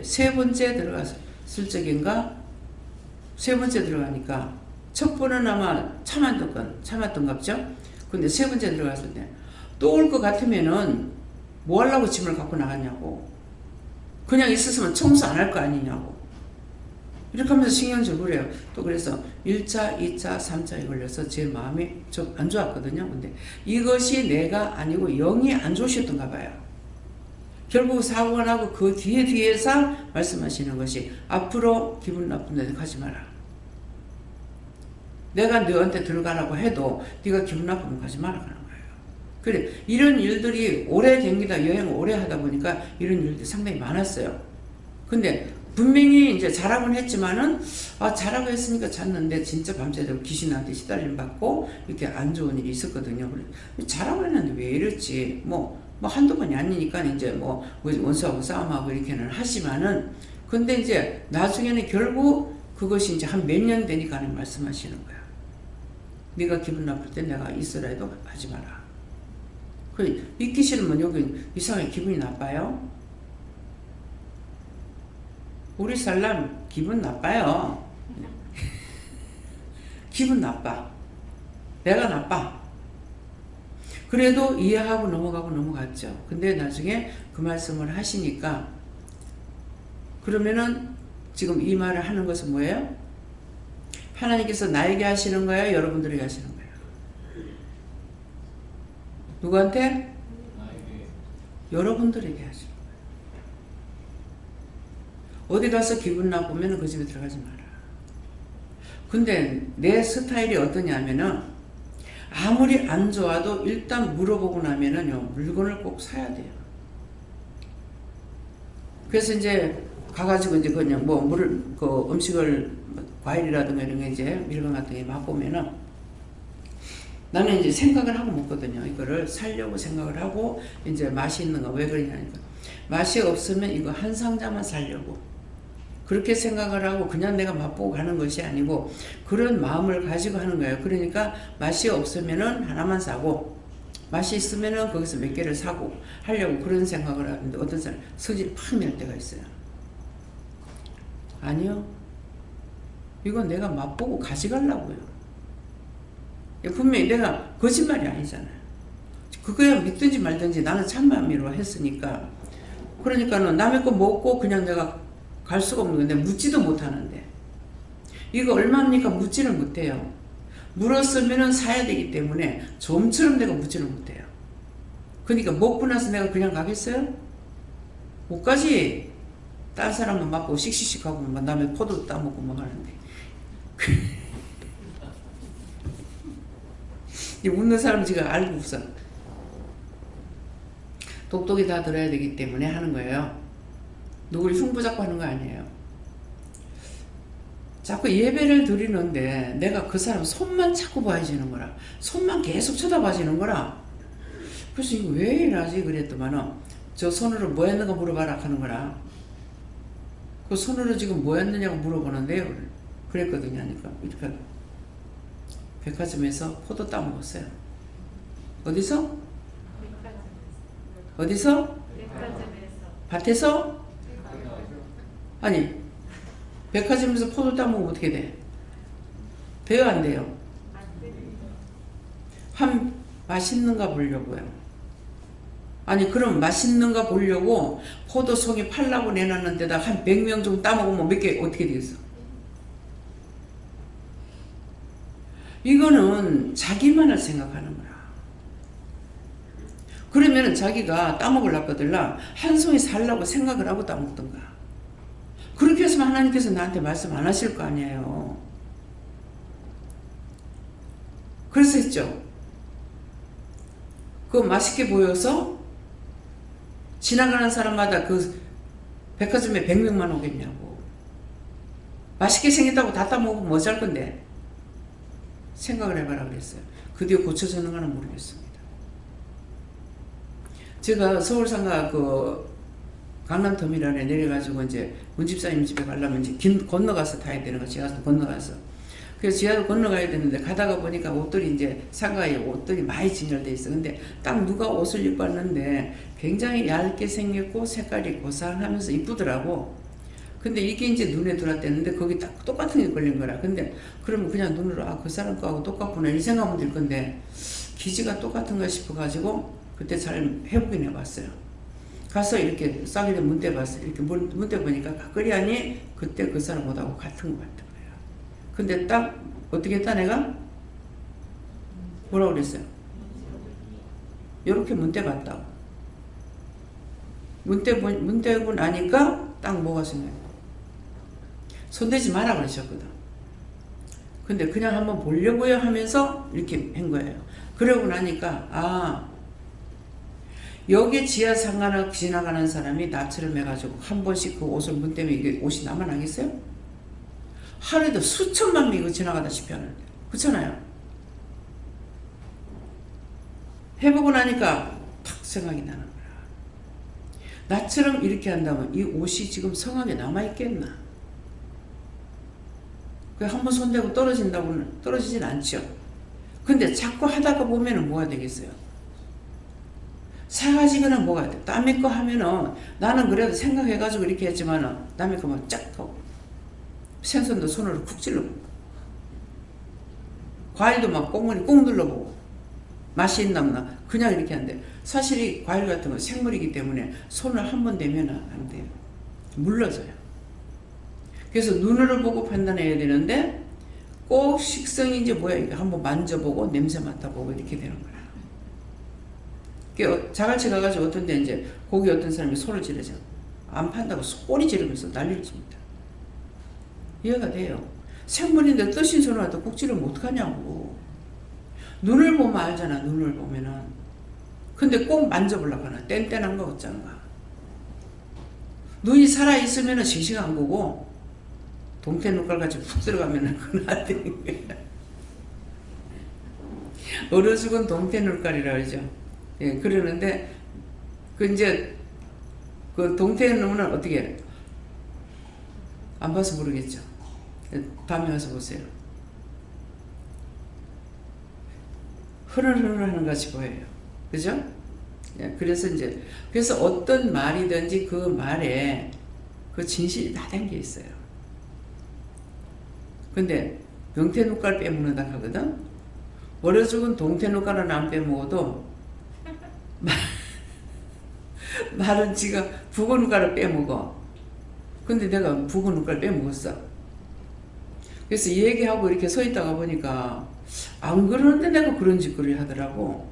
세 번째 들어갔을 적인가? 세 번째 들어가니까 첫 번은 아마 참았던 갑죠? 근데 세 번째 들어갔을 때 또 올 것 같으면은 뭐 하려고 짐을 갖고 나갔냐고. 그냥 있었으면 청소 안 할 거 아니냐고. 이렇게 하면서 신경질 그래요. 또 그래서 1차, 2차, 3차에 걸려서 제 마음이 좀 안 좋았거든요. 근데 이것이 내가 아니고 영이 안 좋으셨던가 봐요. 결국 사고가 나고 그 뒤에서 말씀하시는 것이 앞으로 기분 나쁜 데 가지 마라. 내가 너한테 들어가라고 해도 네가 기분 나쁘면 가지 마라 하는 거예요. 그래, 이런 일들이 오래 댕기다 여행을 오래 하다 보니까 이런 일들이 상당히 많았어요. 근데 분명히 이제 자라곤 했지만은 자라고 했으니까 잤는데 진짜 밤새도록 귀신한테 시달림 받고 이렇게 안 좋은 일이 있었거든요. 그래, 자라고 했는데 왜 이랬지? 뭐 한두 번이 아니니까 이제 뭐 원수하고 싸움하고 이렇게는 하지만은 근데 이제 나중에는 결국 그것이 이제 한 몇 년 되니까 말씀하시는 거야. 네가 기분 나쁠 때 내가 있으라 해도 하지 마라. 그 있기 싫으면 여기 이상하게 기분이 나빠요? 우리 살람 기분 나빠요. 기분 나빠. 내가 나빠. 그래도 이해하고 넘어갔죠. 근데 나중에 그 말씀을 하시니까 그러면은 지금 이 말을 하는 것은 뭐예요? 하나님께서 나에게 하시는 거예요? 여러분들에게 하시는 거예요? 누구한테? 여러분들에게 하시는 거예요. 어디 가서 기분 나쁘면 그 집에 들어가지 마라. 근데 내 스타일이 어떠냐면은 아무리 안 좋아도 일단 물어보고 나면은요 물건을 꼭 사야 돼요. 그래서 이제 가가지고 이제 그냥 그 음식을 과일이라든가 이런 게 이제 밀감 같은 게 맛보면은 나는 이제 생각을 하고 먹거든요. 이거를 사려고 생각을 하고 이제 맛이 있는 거 왜 그러냐니까 맛이 없으면 이거 한 상자만 사려고 그렇게 생각을 하고 그냥 내가 맛보고 가는 것이 아니고 그런 마음을 가지고 하는 거예요. 그러니까 맛이 없으면은 하나만 사고 맛이 있으면은 거기서 몇 개를 사고 하려고 그런 생각을 하는데 어떤 사람 성질이 팍 낼 때가 있어요. 아니요. 이건 내가 맛보고 가져가려고요. 분명히 내가 거짓말이 아니잖아요. 그거야 믿든지 말든지 나는 참마음으로 했으니까. 그러니까는 남의 거 먹고 그냥 내가 갈 수가 없는 건데 묻지도 못하는데 이거 얼마입니까? 묻지를 못해요. 물었으면 사야 되기 때문에 좀처럼 내가 묻지를 못해요. 그러니까 먹고 나서 내가 그냥 가겠어요? 못 가지. 딴 사람은 맛보고 씩씩씩하고 남의 포도 따먹고 뭐 하는데 이 웃는 사람 지금 알고 웃어. 똑똑히 다 들어야 되기 때문에 하는 거예요. 누굴 흉보잡고 하는 거 아니에요. 자꾸 예배를 드리는데 내가 그 사람 손만 자꾸 봐야지는 거라. 손만 계속 쳐다봐지는 거라. 그래서 이거 왜 이러지 그랬더만은 저 손으로 뭐 했는가 물어봐라 하는 거라. 그 손으로 지금 뭐 했느냐고 물어보는데요. 그랬거든요. 하니까 이렇게 백화점에서 포도 따먹었어요. 어디서? 어디서? 밭에서? 아니 백화점에서 포도 따먹으면 어떻게 돼? 돼요 안 돼요? 한 맛있는가 보려고요. 아니 그럼 맛있는가 보려고 포도 송이 팔라고 내놨는 데다 한 100명 정도 따먹으면 몇 개 어떻게 되겠어? 이거는 자기만을 생각하는 거야. 그러면 자기가 따먹으려거들라 한 송이 살라고 생각을 하고 따먹던가. 그렇게 했으면 하나님께서 나한테 말씀 안 하실 거 아니에요. 그래서 했죠. 그거 맛있게 보여서 지나가는 사람마다 그 백화점에 100명만 오겠냐고. 맛있게 생겼다고 다 따먹으면 뭐 살 건데. 생각을 해봐라 그랬어요. 그 뒤에 고쳐졌는가는 모르겠습니다. 제가 서울상가 그 강남터미널에 내려가지고 이제 문집사님 집에 가려면 이제 건너가서 타야 되는 거, 지하철 건너가서. 그래서 지하철 건너가야 되는데 가다가 보니까 옷들이 이제 상가에 옷들이 많이 진열돼 있어. 근데 딱 누가 옷을 입고 왔는데 굉장히 얇게 생겼고 색깔이 고상하면서 이쁘더라고. 근데 이게 이제 눈에 들어왔대는데 거기 딱 똑같은 게 걸린 거라. 근데 그러면 그냥 눈으로 그 사람 거하고 똑같구나 이 생각하면 될 건데 기지가 똑같은가 싶어가지고 그때 잘 해보긴 해봤어요. 가서 이렇게 싸게 문대 봤어. 이렇게 문대 보니까 가까리하니 그때 그 사람하고 같은 것 같은 거야. 근데 딱 어떻게 했다 내가? 뭐라고 그랬어요? 요렇게 문대 봤다고. 문대 보고 나니까 딱 뭐가 생겨요? 손대지 마라 그러셨거든. 근데 그냥 한번 보려고요 하면서 이렇게 한 거예요. 그러고 나니까 여기 지하 상가를 지나가는 사람이 나처럼 해가지고 한 번씩 그 옷을 문 때문에 이게 옷이 남아나겠어요? 하루에도 수천만 명이 지나가다시피 하는데 그렇잖아요. 해보고 나니까 탁 생각이 나는 거야. 나처럼 이렇게 한다면 이 옷이 지금 성하게 남아있겠나? 한번 손대고 떨어진다고는 떨어지진 않죠. 근데 자꾸 하다가 보면은 뭐가 되겠어요? 사가지거나 뭐가 돼. 남의 거 하면은 나는 그래도 생각해가지고 이렇게 했지만은 남의 거만 쫙 하고 생선도 손으로 쿡 찔러보고 과일도 막 꽁무니 꾹 눌러보고 맛이 있나 없나 그냥 이렇게 하는데 사실 이 과일 같은 건 생물이기 때문에 손을 한 번 대면 안 돼요. 물러져요. 그래서 눈으로 보고 판단해야 되는데 꼭 식성인지 뭐야 이게 한번 만져보고 냄새 맡아보고 이렇게 되는 거야. 자갈치 가가지고 어떤 데 이제 고기 어떤 사람이 소를 지르죠. 안 판다고 소리 지르면서 난리를 칩니다. 이해가 돼요. 생물인데 뜨신 손을 갖다 꼭 지르면 어떡하냐고. 눈을 보면 알잖아. 눈을 보면은. 근데 꼭 만져보려고 하나. 뗀뗀한 거 없잖아. 눈이 살아있으면은 싱싱한 거고 동태 눈깔같이 푹 들어가면은 그건 안 되는 거야. 어느 죽은 동태 눈깔이라 그러죠. 예, 그러는데 이제 그 동태 눈은 어떻게 해요? 안 봐서 모르겠죠. 밤에 와서 보세요. 흐르르르 하는 것이 보여요. 그죠? 예, 그래서 어떤 말이든지 그 말에 그 진실이 다 담겨 있어요. 근데 동태 눈깔 빼먹는다 하거든? 어려 죽은 동태 눈깔은 안 빼먹어도 말은 지가 북어 눈깔을 빼먹어. 근데 내가 북어 눈깔 빼먹었어. 그래서 얘기하고 이렇게 서 있다가 보니까 안 그러는데 내가 그런 짓거리를 하더라고.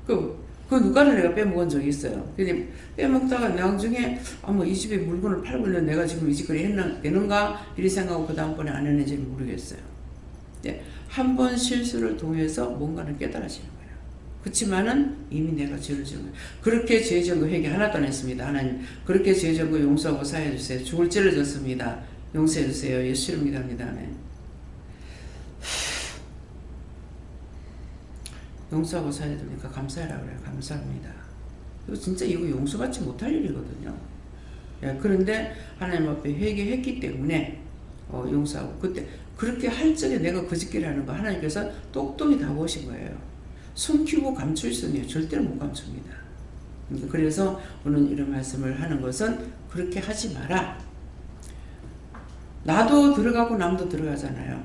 그 눈깔을 내가 빼먹은 적이 있어요. 근데 빼먹다가 나중에 이 집에 물건을 팔고 있는 내가 지금 이 짓거리 되는가 이리 생각하고 그 다음번에 안 했는지 모르겠어요. 네, 한 번 실수를 통해서 뭔가를 깨달아지는 거예요. 그렇지만은 이미 내가 죄를 지은 거예요. 그렇게 죄 지은 거 회개 하나도 안 했습니다. 하나님 그렇게 죄 지은 거 용서하고 사해 주세요. 죽을 죄를 졌습니다. 용서해 주세요. 예수 이름으로 기도합니다. 네. 용서하고 사야 되니까 감사해라 그래요. 감사합니다. 이거 진짜 이거 용서받지 못할 일이거든요. 예, 그런데 하나님 앞에 회개했기 때문에 용서하고 그때 그렇게 할 적에 내가 거짓기를 하는 거 하나님께서 똑똑히 다 보신 거예요. 숨기고 감출 수는 절대로 못 감춥니다. 그래서 오늘 이런 말씀을 하는 것은 그렇게 하지 마라. 나도 들어가고 남도 들어가잖아요.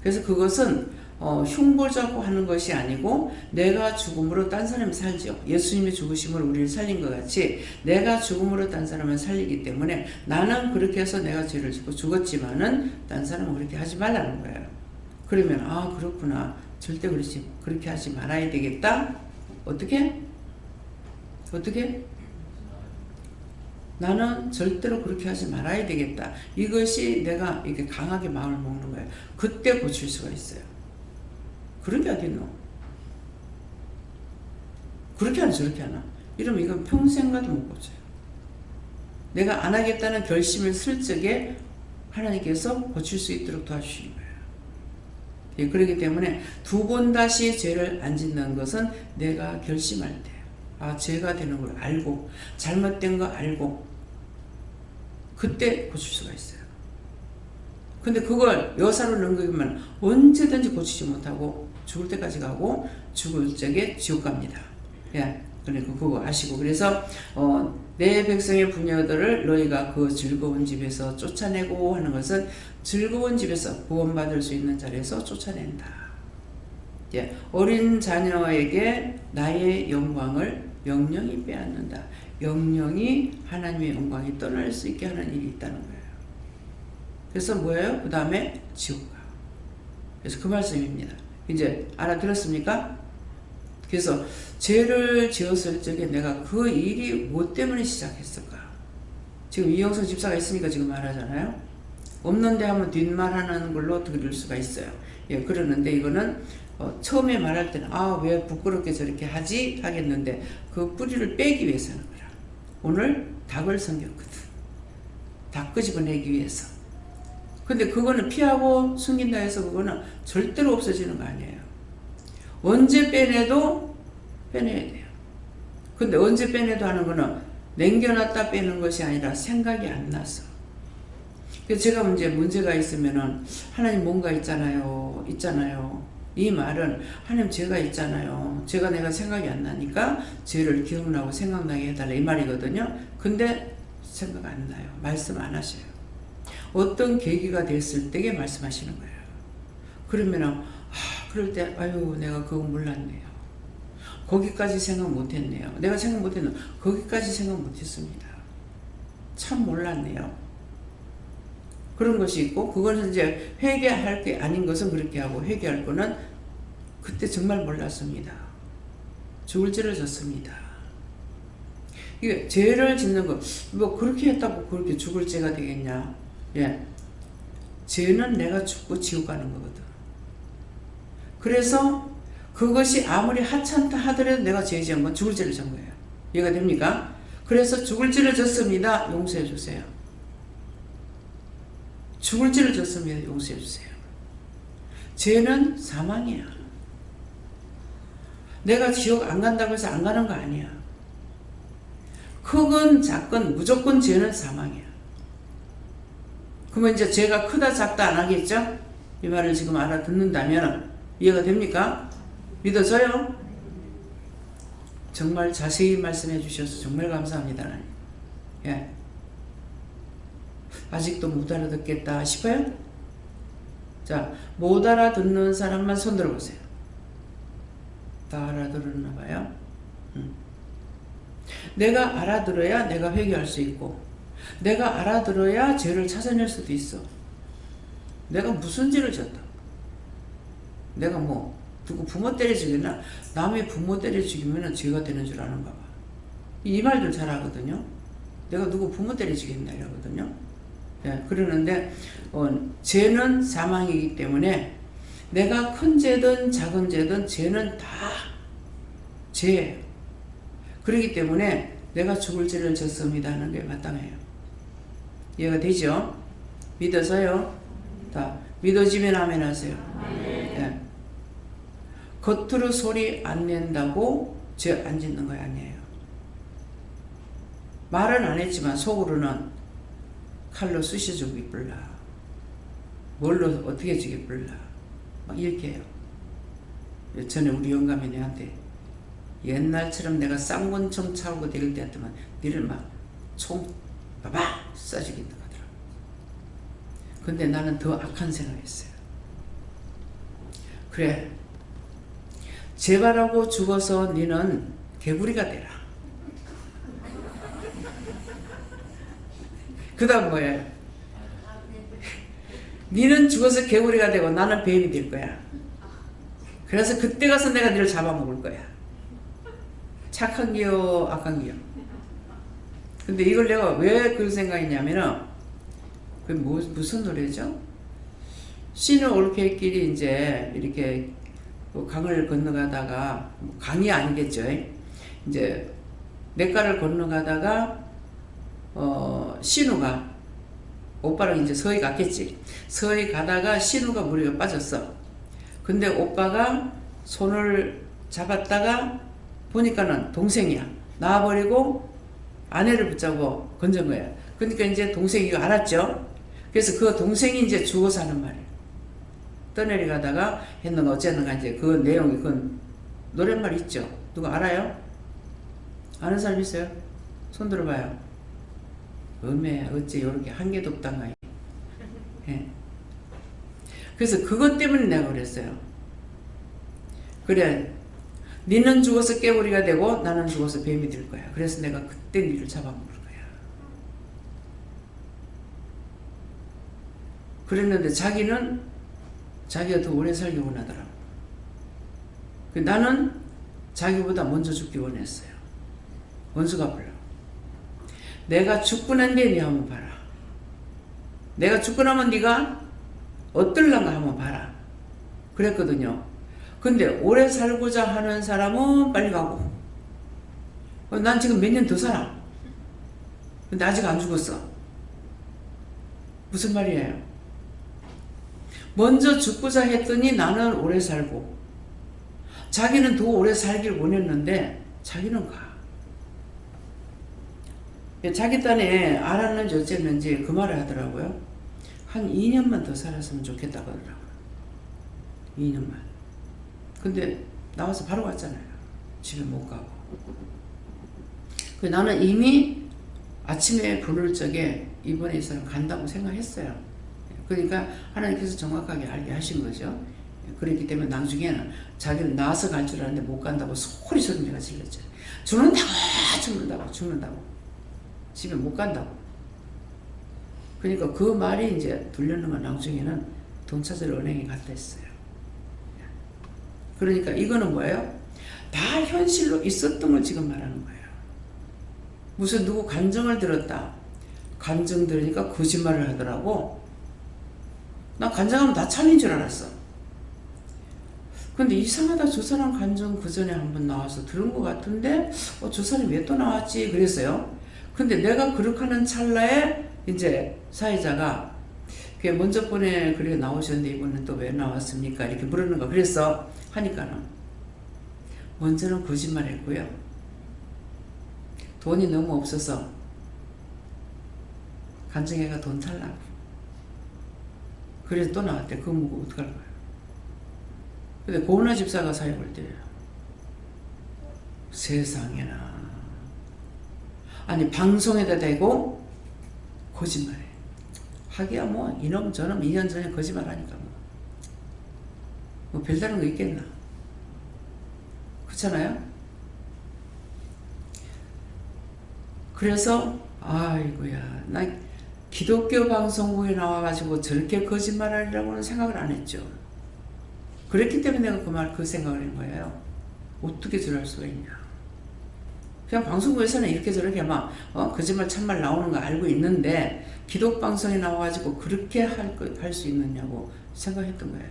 그래서 그것은 흉보자고 하는 것이 아니고 내가 죽음으로 딴 사람이 살죠. 예수님의 죽으심으로 우리를 살린 것 같이 내가 죽음으로 딴 사람을 살리기 때문에 나는 그렇게 해서 내가 죄를 짓고 죽었지만은 딴 사람은 그렇게 하지 말라는 거예요. 그러면 그렇구나. 절대 그렇게 하지 말아야 되겠다. 어떻게? 나는 절대로 그렇게 하지 말아야 되겠다. 이것이 내가 이렇게 강하게 마음을 먹는 거예요. 그때 고칠 수가 있어요. 그런 게 어딨노? 그렇게 하나 저렇게 하나? 이러면 이건 평생 가도 못 고쳐요. 내가 안 하겠다는 결심을 쓸 적에 하나님께서 고칠 수 있도록 도와주시는 거예요. 예, 그렇기 때문에 두 번 다시 죄를 안 짓는 것은 내가 결심할 때 죄가 되는 걸 알고 잘못된 거 알고 그때 고칠 수가 있어요. 근데 그걸 여사로 넘기면 언제든지 고치지 못하고 죽을 때까지 가고 죽을 적에 지옥 갑니다. 예, 그러니까 그거 아시고 그래서 내 백성의 부녀들을 너희가 그 즐거운 집에서 쫓아내고 하는 것은 즐거운 집에서 구원받을 수 있는 자리에서 쫓아낸다. 예, 어린 자녀에게 나의 영광을 영영이 빼앗는다. 영영이 하나님의 영광이 떠날 수 있게 하는 일이 있다는 거예요. 그래서 뭐예요? 그 다음에 지옥 가. 그래서 그 말씀입니다. 이제 알아들었습니까? 그래서 죄를 지었을 적에 내가 그 일이 뭐 때문에 시작했을까? 지금 이영선 집사가 있으니까 지금 말하잖아요. 없는데 하면 뒷말하는 걸로 들을 수가 있어요. 예, 그러는데 이거는 처음에 말할 때는 왜 부끄럽게 저렇게 하지? 하겠는데 그 뿌리를 빼기 위해서 하는 거라. 오늘 닭을 섬겼거든. 닭 끄집어내기 위해서. 근데 그거는 피하고 숨긴다 해서 그거는 절대로 없어지는 거 아니에요. 언제 빼내도 빼내야 돼요. 근데 언제 빼내도 하는 거는 남겨놨다 빼는 것이 아니라 생각이 안 나서. 그래서 제가 이제 문제가 있으면은 하나님 뭔가 있잖아요. 이 말은 하나님 죄가 있잖아요. 죄가 내가 생각이 안 나니까 죄를 기억나고 생각나게 해달라 이 말이거든요. 근데 생각 안 나요. 말씀 안 하셔요. 어떤 계기가 됐을 때에 말씀하시는 거예요. 그러면은 그럴 때 내가 그거 몰랐네요. 거기까지 생각 못했네요. 내가 생각 못했는데 거기까지 생각 못했습니다. 참 몰랐네요. 그런 것이 있고 그것은 이제 회개할 게 아닌 것은 그렇게 하고 회개할 거는 그때 정말 몰랐습니다. 죽을 죄를 졌습니다. 이게 죄를 짓는 거 뭐 그렇게 했다고 그렇게 죽을 죄가 되겠냐? 예, 죄는 내가 죽고 지옥 가는 거거든. 그래서 그것이 아무리 하찮다 하더라도 내가 죄 지은 건 죽을 죄를 진 거예요. 이해가 됩니까? 그래서 죽을 죄를 졌습니다. 용서해 주세요. 죽을 죄를 졌습니다. 용서해 주세요. 죄는 사망이야. 내가 지옥 안 간다고 해서 안 가는 거 아니야. 크건 작건 무조건 죄는 사망이야. 그러면 이제 죄가 크다 작다 안 하겠죠? 이 말을 지금 알아듣는다면 이해가 됩니까? 믿어져요? 정말 자세히 말씀해 주셔서 정말 감사합니다. 예. 아직도 못 알아듣겠다 싶어요? 자, 못 알아듣는 사람만 손 들어보세요. 다 알아들었나 봐요. 내가 알아들어야 내가 회개할 수 있고 내가 알아들어야 죄를 찾아낼 수도 있어. 내가 무슨 죄를 졌다. 내가 뭐 누구 부모 때려 죽이나 남의 부모 때려 죽이면 죄가 되는 줄 아는가 봐. 이 말들 잘 하거든요. 내가 누구 부모 때려 죽였나 이러거든요. 예, 그러는데 죄는 사망이기 때문에 내가 큰 죄든 작은 죄든 죄는 다 죄예요. 그렇기 때문에 내가 죽을 죄를 졌습니다 하는 게 마땅해요. 이해가 되죠? 믿어서요. 다 믿어지면 아멘 하세요. 예. 겉으로 소리 안 낸다고 죄 안 짓는 거 아니에요. 말은 안 했지만 속으로는 칼로 쑤셔 주기 불라. 뭘로 어떻게 주기 불라. 막 이렇게 해요. 전에 우리 영감이 내한테 옛날처럼 내가 쌍권총 차오고 대길 때 했더만 니를 막 총 봐봐 쏴주겠다 하더라. 근데 나는 더 악한 생각했어요. 그래, 재발하고 죽어서 니는 개구리가 되라. 그 다음 뭐예요? 니는 죽어서 개구리가 되고 나는 뱀이 될 거야. 그래서 그때 가서 내가 니를 잡아먹을 거야. 착한 기요 악한 기요. 근데 이걸 내가 왜 그런 생각이냐면은 그 무슨 노래죠? 신을 올케길이 이제 이렇게 강을 건너가다가 강이 아니겠죠. 이제 냇가를 건너가다가 신우가 오빠랑 이제 서희 갔겠지. 서희 가다가 신우가 물에 빠졌어. 근데 오빠가 손을 잡았다가 보니까는 동생이야. 나와버리고 아내를 붙잡고 건진 거야. 그러니까 이제 동생이 이거 알았죠. 그래서 그 동생이 이제 죽어서 하는 말이야. 떠내려가다가 했는가 어쨌는가 이제 그 내용이 그 노랫말 있죠. 누가 알아요? 아는 사람 있어요? 손 들어봐요. 음에 어째 이렇게 한 개도 없단가. 예. 그래서 그것 때문에 내가 그랬어요. 그래, 니는 죽어서 깨구리가 되고 나는 죽어서 뱀이 될 거야. 그래서 내가 그때 니를 잡아먹을 거야. 그랬는데 자기는 자기가 더 오래 살기 원하더라고. 나는 자기보다 먼저 죽기 원했어요. 원수가 불러. 내가 죽고 난 뒤에 니 한번 봐라. 내가 죽고 나면 네가 어떨란가 한번 봐라. 그랬거든요. 근데 오래 살고자 하는 사람은 빨리 가고, 난 지금 몇 년 더 살아. 근데 아직 안 죽었어. 무슨 말이에요? 먼저 죽고자 했더니 나는 오래 살고, 자기는 더 오래 살길 원했는데 자기는 가. 자기 딴에 알았는지 어쨌는지 그 말을 하더라고요. 한 2년만 더 살았으면 좋겠다고 하더라고요. 2년만. 근데 나와서 바로 갔잖아요. 집에 못 가고. 나는 이미 아침에 부를 적에 이번에 이 사람 간다고 생각했어요. 그러니까 하나님께서 정확하게 알게 하신 거죠. 그렇기 때문에 나중에는 자기는 나와서 갈 줄 알았는데 못 간다고 소리 내가 질렀죠. 죽는다고. 집에 못 간다고. 그러니까 그 말이 이제 들렸는 건 나중에는 돈 찾으러 은행에 갔다 했어요. 그러니까 이거는 뭐예요? 다 현실로 있었던 걸 지금 말하는 거예요. 무슨 누구 간증을 들었다. 간증 들으니까 거짓말을 하더라고. 나 간증하면 다 참인 줄 알았어. 근데 이상하다. 저 사람 간증 그 전에 한번 나와서 들은 것 같은데 저 사람이 왜 또 나왔지? 그랬어요. 근데 내가 그렇게 하는 찰나에 이제 사회자가 먼저 번에 그렇게 나오셨는데 이번엔 또 왜 나왔습니까? 이렇게 물었는 거. 그래서 하니까는 먼저는 거짓말 했고요. 돈이 너무 없어서 간증회가 돈 탈라고. 그래서 또 나왔대. 그거 먹고 어떡할 거야. 근데 고은하 집사가 사역을 때려요. 세상에나. 아니 방송에다 대고 거짓말해. 하기야 뭐 이놈 저놈 2년 전에 거짓말하니까 뭐 별다른 거 있겠나. 그렇잖아요. 그래서 아이고야 나 기독교 방송국에 나와가지고 저렇게 거짓말하리라고는 생각을 안 했죠. 그랬기 때문에 내가 그 생각을 한 거예요. 어떻게 저럴 수가 있냐. 그냥 방송국에서는 이렇게 저렇게 막 거짓말 참말 나오는 거 알고 있는데 기독 방송에 나와가지고 그렇게 할 수 있느냐고 생각했던 거예요.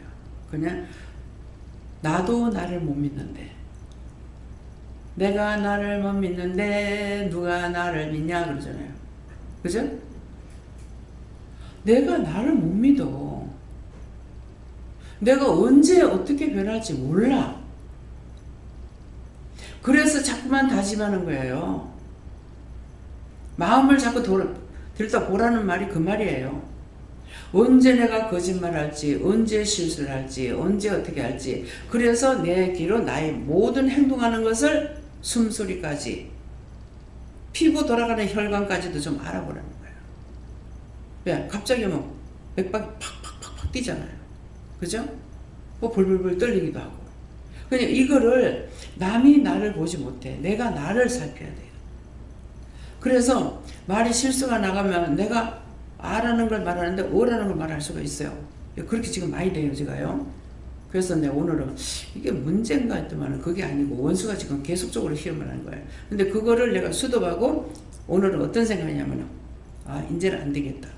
그냥 나도 나를 못 믿는데, 내가 나를 못 믿는데 누가 나를 믿냐 그러잖아요. 그죠? 내가 나를 못 믿어. 내가 언제 어떻게 변할지 몰라. 그래서 자꾸만 다짐하는 거예요. 마음을 자꾸 들여다보라는 말이 그 말이에요. 언제 내가 거짓말할지, 언제 실수를 할지, 언제 어떻게 할지. 그래서 내 귀로 나의 모든 행동하는 것을 숨소리까지, 피부 돌아가는 혈관까지도 좀 알아보라는 거예요. 왜? 갑자기 뭐 맥박이 팍팍팍팍 뛰잖아요. 그죠? 뭐 벌벌벌 떨리기도 하고. 그냥 이거를 남이 나를 보지 못해. 내가 나를 살펴야 돼요. 그래서 말이 실수가 나가면 내가 아라는 걸 말하는데 어라는 걸 말할 수가 있어요. 그렇게 지금 많이 돼요, 제가요. 그래서 내가 오늘은 이게 문제인가 했더만 그게 아니고 원수가 지금 계속적으로 희롱을 하는 거예요. 근데 그거를 내가 수도하고 오늘은 어떤 생각이냐면 이제는 안 되겠다.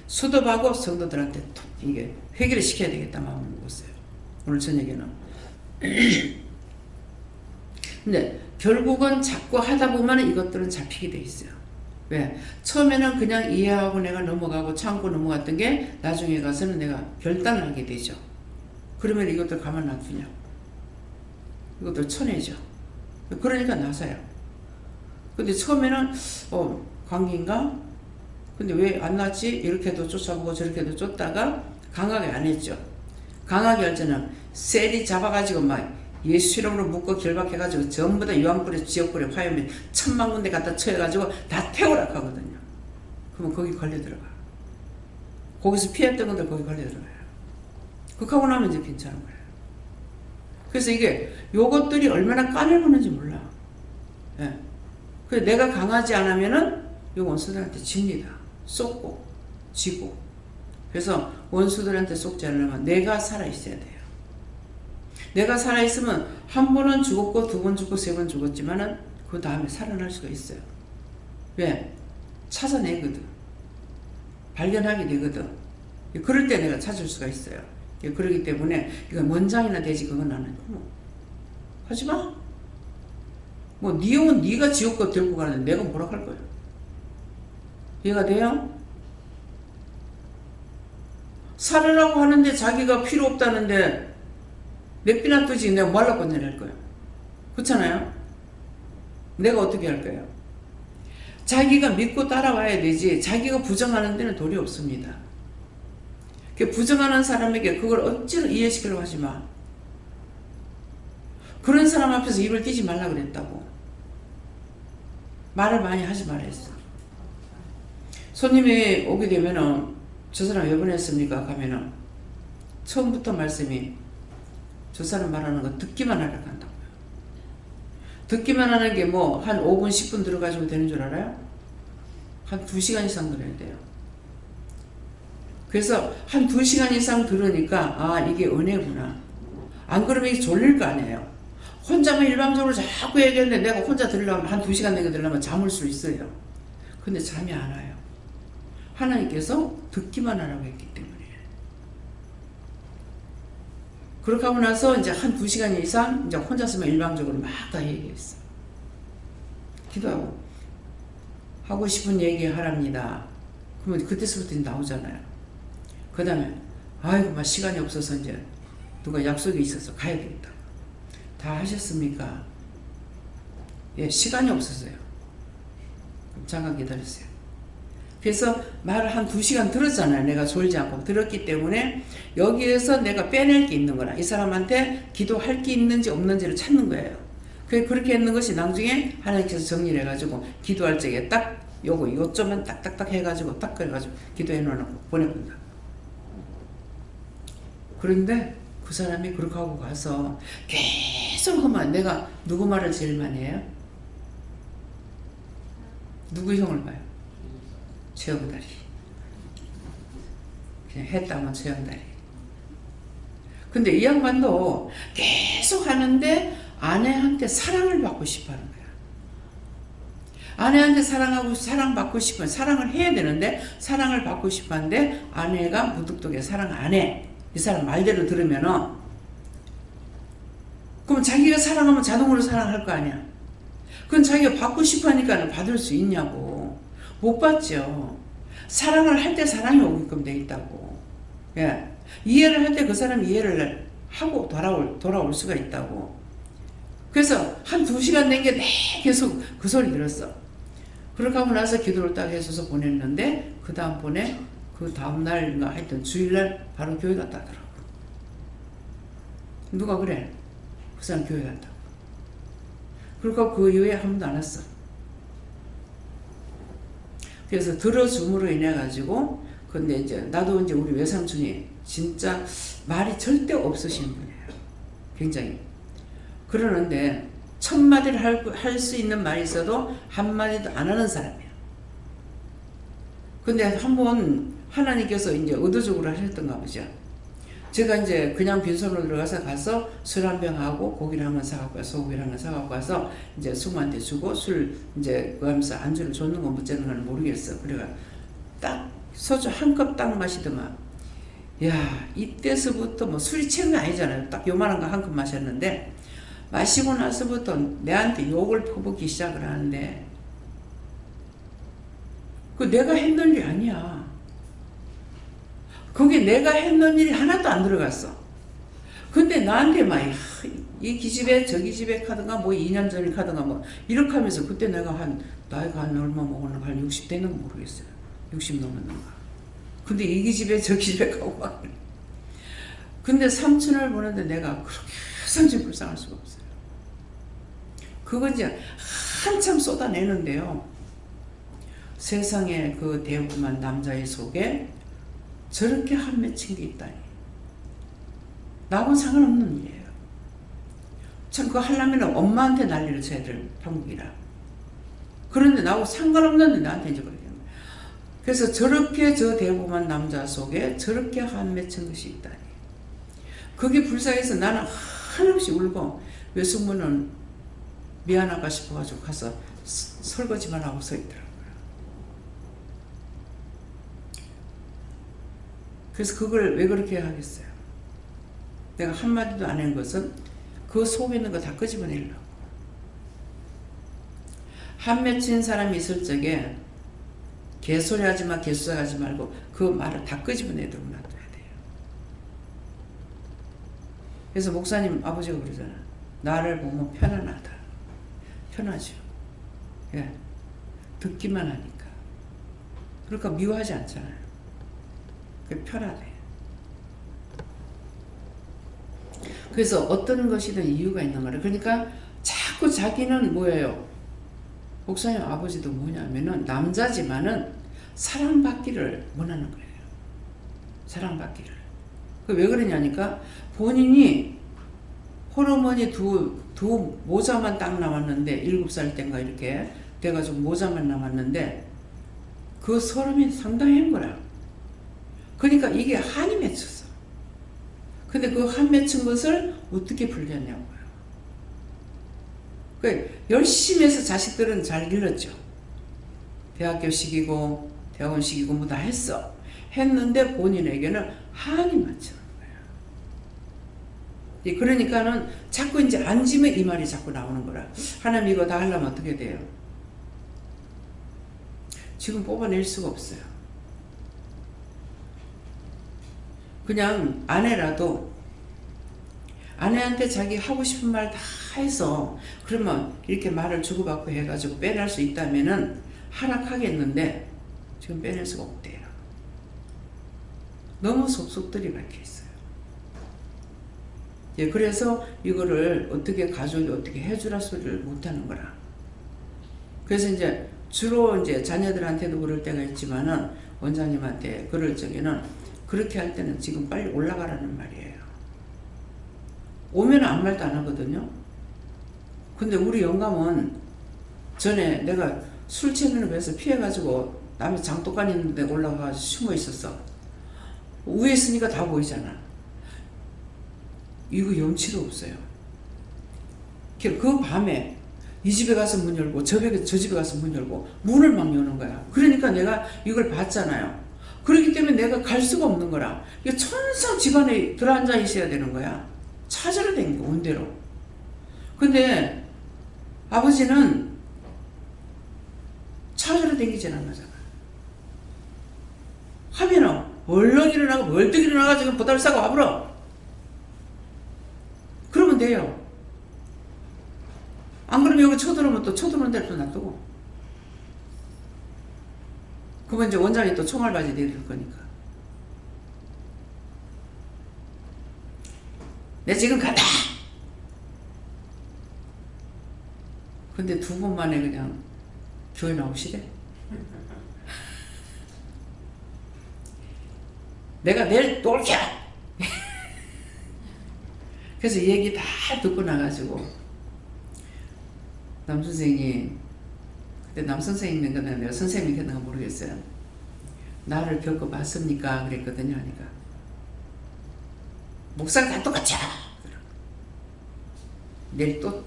수도하고 성도들한테 이게 회개를 시켜야 되겠다 마음을 먹었어요. 오늘 저녁에는. 근데 결국은 자꾸 하다 보면 이것들은 잡히게 돼 있어요. 왜? 처음에는 그냥 이해하고 내가 넘어가고 참고 넘어갔던 게 나중에 가서는 내가 결단을 하게 되죠. 그러면 이것들 가만 놔두냐? 이것들 쳐내죠. 그러니까 나서요. 근데 처음에는 관계인가? 근데 왜 안 났지? 이렇게도 쫓아보고 저렇게도 쫓다가 강하게 안 했죠. 강하게 할 때는 셀이 잡아가지고 막 예수 이름으로 묶어 결박해가지고 전부 다 유황불에 지역불에 화염에 1000만 군데 갖다 쳐해가지고 다 태우라 하거든요. 그러면 거기 걸려 들어가. 거기서 피했던 것들 거기 걸려 들어가요. 그렇게 하고 나면 이제 괜찮은 거예요. 그래서 이게 요것들이 얼마나 까밀었는지 몰라. 예. 그래서 내가 강하지 않으면은 이 원수들한테 집니다. 쏟고 지고. 그래서 원수들한테 쏟지 않으려면 내가 살아있어야 돼요. 내가 살아있으면 한 번은 죽었고 두 번 죽고 세 번 죽었지만은 그 다음에 살아날 수가 있어요. 왜? 찾아내거든. 발견하게 되거든. 그럴 때 내가 찾을 수가 있어요. 그렇기 때문에 이건 원장이나 되지 그건 나는 하지마. 뭐 네 영은 네가 지옥껏 들고 가는데 내가 뭐라 할 거야. 이해가 돼요? 살으라고 하는데 자기가 필요 없다는데 냅비나 뜨지 내가 뭐 하려고 내릴 거야. 그렇잖아요? 내가 어떻게 할 거예요? 자기가 믿고 따라와야 되지 자기가 부정하는 데는 도리 없습니다. 부정하는 사람에게 그걸 억지로 이해시키려고 하지 마. 그런 사람 앞에서 입을 띄지 말라 그랬다고. 말을 많이 하지 말라 했어. 손님이 오게 되면은 저 사람 왜 보냈습니까? 가면은 처음부터 말씀이 저 사람 말하는 거 듣기만 하려고 한다고요. 듣기만 하는 게 뭐 한 5분 10분 들어가지고 되는 줄 알아요? 한 2시간 이상 들어야 돼요. 그래서 한 2시간 이상 들으니까 아 이게 은혜구나. 안 그러면 이게 졸릴 거 아니에요. 혼자만 일방적으로 자꾸 얘기하는데 내가 혼자 들으려면 한 2시간 내가 들으려면 잠을 수 있어요. 근데 잠이 안 와요. 하나님께서 듣기만 하라고 했기 때문에. 그렇게 하고 나서 이제 한 2시간 이상 이제 혼자서만 일방적으로 막 다 얘기했어. 기도하고 하고 싶은 얘기 하랍니다. 그러면 그때서부터 나오잖아요. 그 다음에 아이고 막 시간이 없어서 이제 누가 약속이 있어서 가야 되겠다. 다 하셨습니까? 예, 시간이 없었어요. 잠깐 기다리세요. 그래서 말을 한 2시간 들었잖아요. 내가 졸지 않고 들었기 때문에 여기에서 내가 빼낼 게 있는 거라. 이 사람한테 기도할 게 있는지 없는지를 찾는 거예요. 그렇게 했는 것이 나중에 하나님께서 정리를 해가지고 기도할 적에 딱 요점만 딱딱딱 해가지고 딱 그래가지고 기도해 놓고 보내본다. 그런데 그 사람이 그렇게 하고 가서 계속 하면 내가 누구 말을 제일 많이 해요? 누구 형을 봐요? 최영달이. 그냥 했다면 최영달이. 근데 이 양반도 계속 하는데 아내한테 사랑을 받고 싶어 하는 거야. 아내한테 사랑받고 싶은, 사랑을 해야 되는데 사랑을 받고 싶어 하는데 아내가 무뚝뚝해 사랑 안 해. 이 사람 말대로 들으면은 그럼 자기가 사랑하면 자동으로 사랑할 거 아니야. 그건 자기가 받고 싶어 하니까 받을 수 있냐고. 못 받죠. 사랑을 할 때 사랑이 오게끔 돼 있다고. 예. 이해를 할 때 그 사람이 이해를 하고 돌아올 수가 있다고. 그래서 한 2시간 된 게 계속 그 소리 들었어. 그렇게 하고 나서 기도를 딱 해줘서 보냈는데 그 다음날인가 하여튼 주일날 바로 교회 갔다 하더라고. 누가 그래? 그 사람 교회 갔다. 그러니까 그 이후에 한 번도 안 왔어. 그래서 들어줌으로 인해 가지고 근데 이제 나도 이제 우리 외삼촌이 진짜 말이 절대 없으신 분이에요. 굉장히. 그러는데 1000마디를 할 수 있는 말이 있어도 한마디도 안 하는 사람이야. 근데 한번 하나님께서 이제 의도적으로 하셨던가 보죠. 제가 이제 그냥 빈손으로 가서 술 한 병 하고 고기를 한번 사갖고 와서 소고기를 한번 사갖고 와서 이제 숙모한테 주고 술 이제 그 하면서 안주를 줬는 건 못주는 건 모르겠어. 그래가 딱 소주 한 컵 딱 마시더만. 야, 이때서부터 뭐 술이 취한 거 아니잖아요. 딱 요만한 거 한 컵 마셨는데 마시고 나서부터 내한테 욕을 퍼붓기 시작을 하는데 그 내가 했는 일이 아니야. 거기 내가 했는 일이 하나도 안 들어갔어. 근데 나한테 막 이 기집애 저 기집애 카드가 뭐 2년 전에 카드가 뭐 이렇게 하면서 그때 내가 나이가 한 얼마 먹었는가 한 60 되는 거 모르겠어요. 60 넘었는가. 근데 이 기집애 저 기집애 가고 막 근데 삼촌을 보는데 내가 그렇게 상심 불쌍할 수가 없어요. 그거 이제 한참 쏟아내는데요. 세상에 그 대구만 남자의 속에 저렇게 한 맺힌 게 있다니. 나하고는 상관없는 일이에요. 참 그거 하려면 엄마한테 난리를 쳐야 될 형국이라. 그런데 나하고 상관없는데 나한테 이제 그러는 거야. 그래서 저렇게 저 대범한 남자 속에 저렇게 한 맺힌 것이 있다니. 그게 불쌍해서 나는 한없이 울고 외숙모는 미안할까 싶어가지고 가서 설거지만 하고 서 있더라고요. 그래서 그걸 왜 그렇게 하겠어요? 내가 한마디도 안 한 것은 그 속에 있는 거 다 끄집어내려고. 한 맺힌 사람이 있을 적에 개소리 하지 마, 개수작 하지 말고 그 말을 다 끄집어내도록 놔둬야 돼요. 그래서 목사님 아버지가 그러잖아. 나를 보면 편안하다. 편하죠. 예. 듣기만 하니까. 그러니까 미워하지 않잖아요. 그게 편하대. 그래서 어떤 것이든 이유가 있는 거예요. 그러니까 자꾸 자기는 뭐예요? 목사님 아버지도 뭐냐면은 남자지만은 사랑받기를 원하는 거예요. 사랑받기를. 왜 그러냐니까 본인이 호르몬이 두 모자만 딱 남았는데 7살 땐가 이렇게 돼가지고 모자만 남았는데 그 소름이 상당히 한 거야. 그러니까 이게 한이 맺혔어. 근데 그 한 맺힌 것을 어떻게 풀겠냐고요. 열심히 해서 자식들은 잘 길렀죠. 대학교 시키고 대학원 시키고 뭐 다 했어. 했는데 본인에게는 한이 맞추는 거야. 그러니까는 자꾸 이제 앉으면 이 말이 자꾸 나오는 거라. 하나님 이거 다 하려면 어떻게 돼요? 지금 뽑아낼 수가 없어요. 그냥 아내라도 아내한테 자기 하고 싶은 말 다 해서 그러면 이렇게 말을 주고받고 해가지고 빼낼 수 있다면은 하락하겠는데 지금 빼낼 수가 없대요. 너무 속속들이 박혀 있어요. 예, 그래서 이거를 어떻게 가족이 어떻게 해주라 소리를 못하는 거라. 그래서 이제 주로 이제 자녀들한테도 그럴 때가 있지만은 원장님한테 그럴 적에는 그렇게 할 때는 지금 빨리 올라가라는 말이에요. 오면 아무 말도 안 하거든요. 근데 우리 영감은 전에 내가 술 취하는 거에서 피해가지고 남의 장독간 있는데 올라가서 숨어 있었어. 위에 있으니까 다 보이잖아. 이거 염치도 없어요. 그 밤에 이 집에 가서 문 열고 저 집에 가서 문 열고 문을 막 여는 거야. 그러니까 내가 이걸 봤잖아요. 그렇기 때문에 내가 갈 수가 없는 거라. 이게 천상 집안에 들어앉아 있어야 되는 거야. 찾으러 다니는 거 온대로. 근데 아버지는 찾으러 다니지 않았잖아. 하면은 얼른 일어나고 멀떡 일어나가지고 보따리 싸고 와버려. 그러면 돼요. 안 그러면 여기 쳐들어오면 또 쳐들어오는 데로 또 놔두고. 그러면 이제 원장이 또 총알바지 내릴 거니까. 내 지금 가다! 근데 2번 만에 그냥 교회 나오시래. 내가 내일 또 올게! 그래서 이 얘기 다 듣고 나가지고 남선생님, 그때 남선생님인 거는 내가 선생님이 했는가 모르겠어요. 나를 겪어봤습니까? 그랬거든요. 하니까 목사가 다 똑같아. 내일 또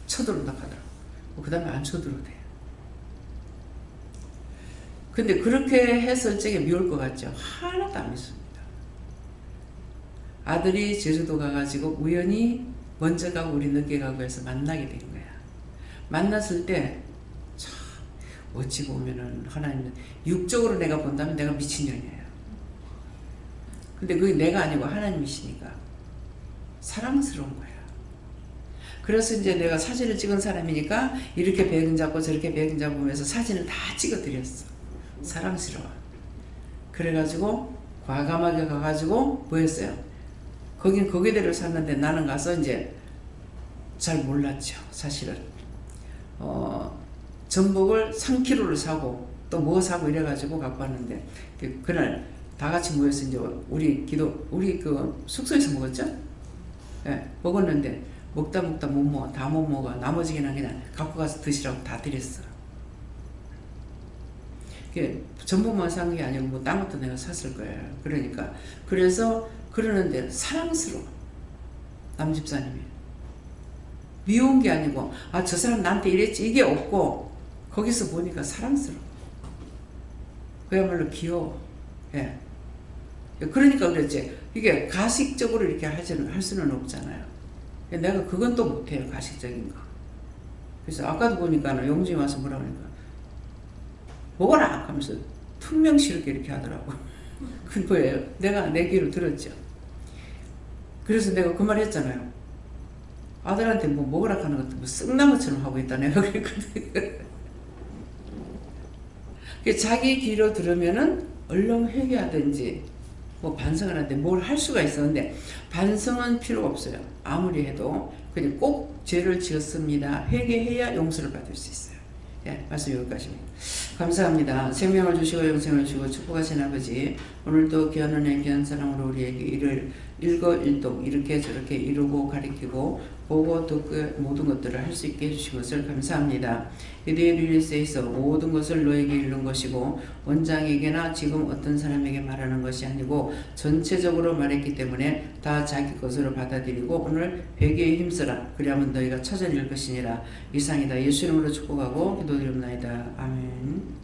쳐들어온다 하더라고. 그 다음에 안 쳐들어도 돼요. 근데 그렇게 했을 적에 미울 것 같죠? 하나도 안 믿습니다. 아들이 제주도 가가지고 우연히 먼저 가고 우리 늦게 가고 해서 만나게 된 거야. 만났을 때 참 어찌 보면은 하나님은 육적으로 내가 본다면 내가 미친년이에요. 근데 그게 내가 아니고 하나님이시니까 사랑스러운 거야. 그래서 이제 내가 사진을 찍은 사람이니까 이렇게 배경 잡고 저렇게 배경 잡으면서 사진을 다 찍어 드렸어. 사랑스러워. 그래가지고 과감하게 가가지고 뭐 했어요? 거긴 거기대로 샀는데 나는 가서 이제 잘 몰랐죠. 사실은 전복을 3kg를 사고 또 뭐 사고 이래가지고 갖고 왔는데 그날 다 같이 모여서 이제 우리 그 숙소에서 먹었죠? 예, 먹었는데 먹다 못 먹어. 다 못 먹어. 나머지는 그냥 갖고 가서 드시라고 다 드렸어. 그게 전부만 산 게 아니고 뭐 딴 것도 내가 샀을 거예요. 그러니까 그래서 그러는데 사랑스러워. 남집사님이 미운 게 아니고 아 저 사람 나한테 이랬지 이게 없고 거기서 보니까 사랑스러워. 그야말로 귀여워. 예. 그러니까 그랬지. 이게 가식적으로 이렇게 할 수는 없잖아요. 내가 그건 또 못해요. 가식적인 거. 그래서 아까도 보니까 용진이 와서 뭐라 그러니까 먹어라 하면서 퉁명스럽게 이렇게 하더라고. 그 거예요. 내가 내 귀로 들었죠. 그래서 내가 그 말 했잖아요. 아들한테 뭐 먹으라 하는 것도 뭐 쓱나무처럼 하고 있다 내가 그랬거든. 자기 귀로 들으면은 얼른 회개하든지 뭐 반성을 하는데 뭘 할 수가 있었는데 반성은 필요 없어요. 아무리 해도 그냥 꼭 죄를 지었습니다. 회개해야 용서를 받을 수 있어요. 예, 말씀 여기까지입니다. 감사합니다. 생명을 주시고 영생을 주시고 축복하신 아버지, 오늘도 귀한 은혜 귀한 사랑으로 우리에게 이를 일거일동 이렇게 저렇게 이루고 가리키고 보고 듣고 모든 것들을 할 수 있게 해주신 것을 감사합니다. 이대의 릴리스에서 모든 것을 너에게 이룬 것이고 원장에게나 지금 어떤 사람에게 말하는 것이 아니고 전체적으로 말했기 때문에 다 자기 것으로 받아들이고 오늘 회개에 힘쓰라. 그리하면 너희가 찾아낼 것이니라. 이상이다. 예수 이름으로 축복하고 기도드립니다. 아멘.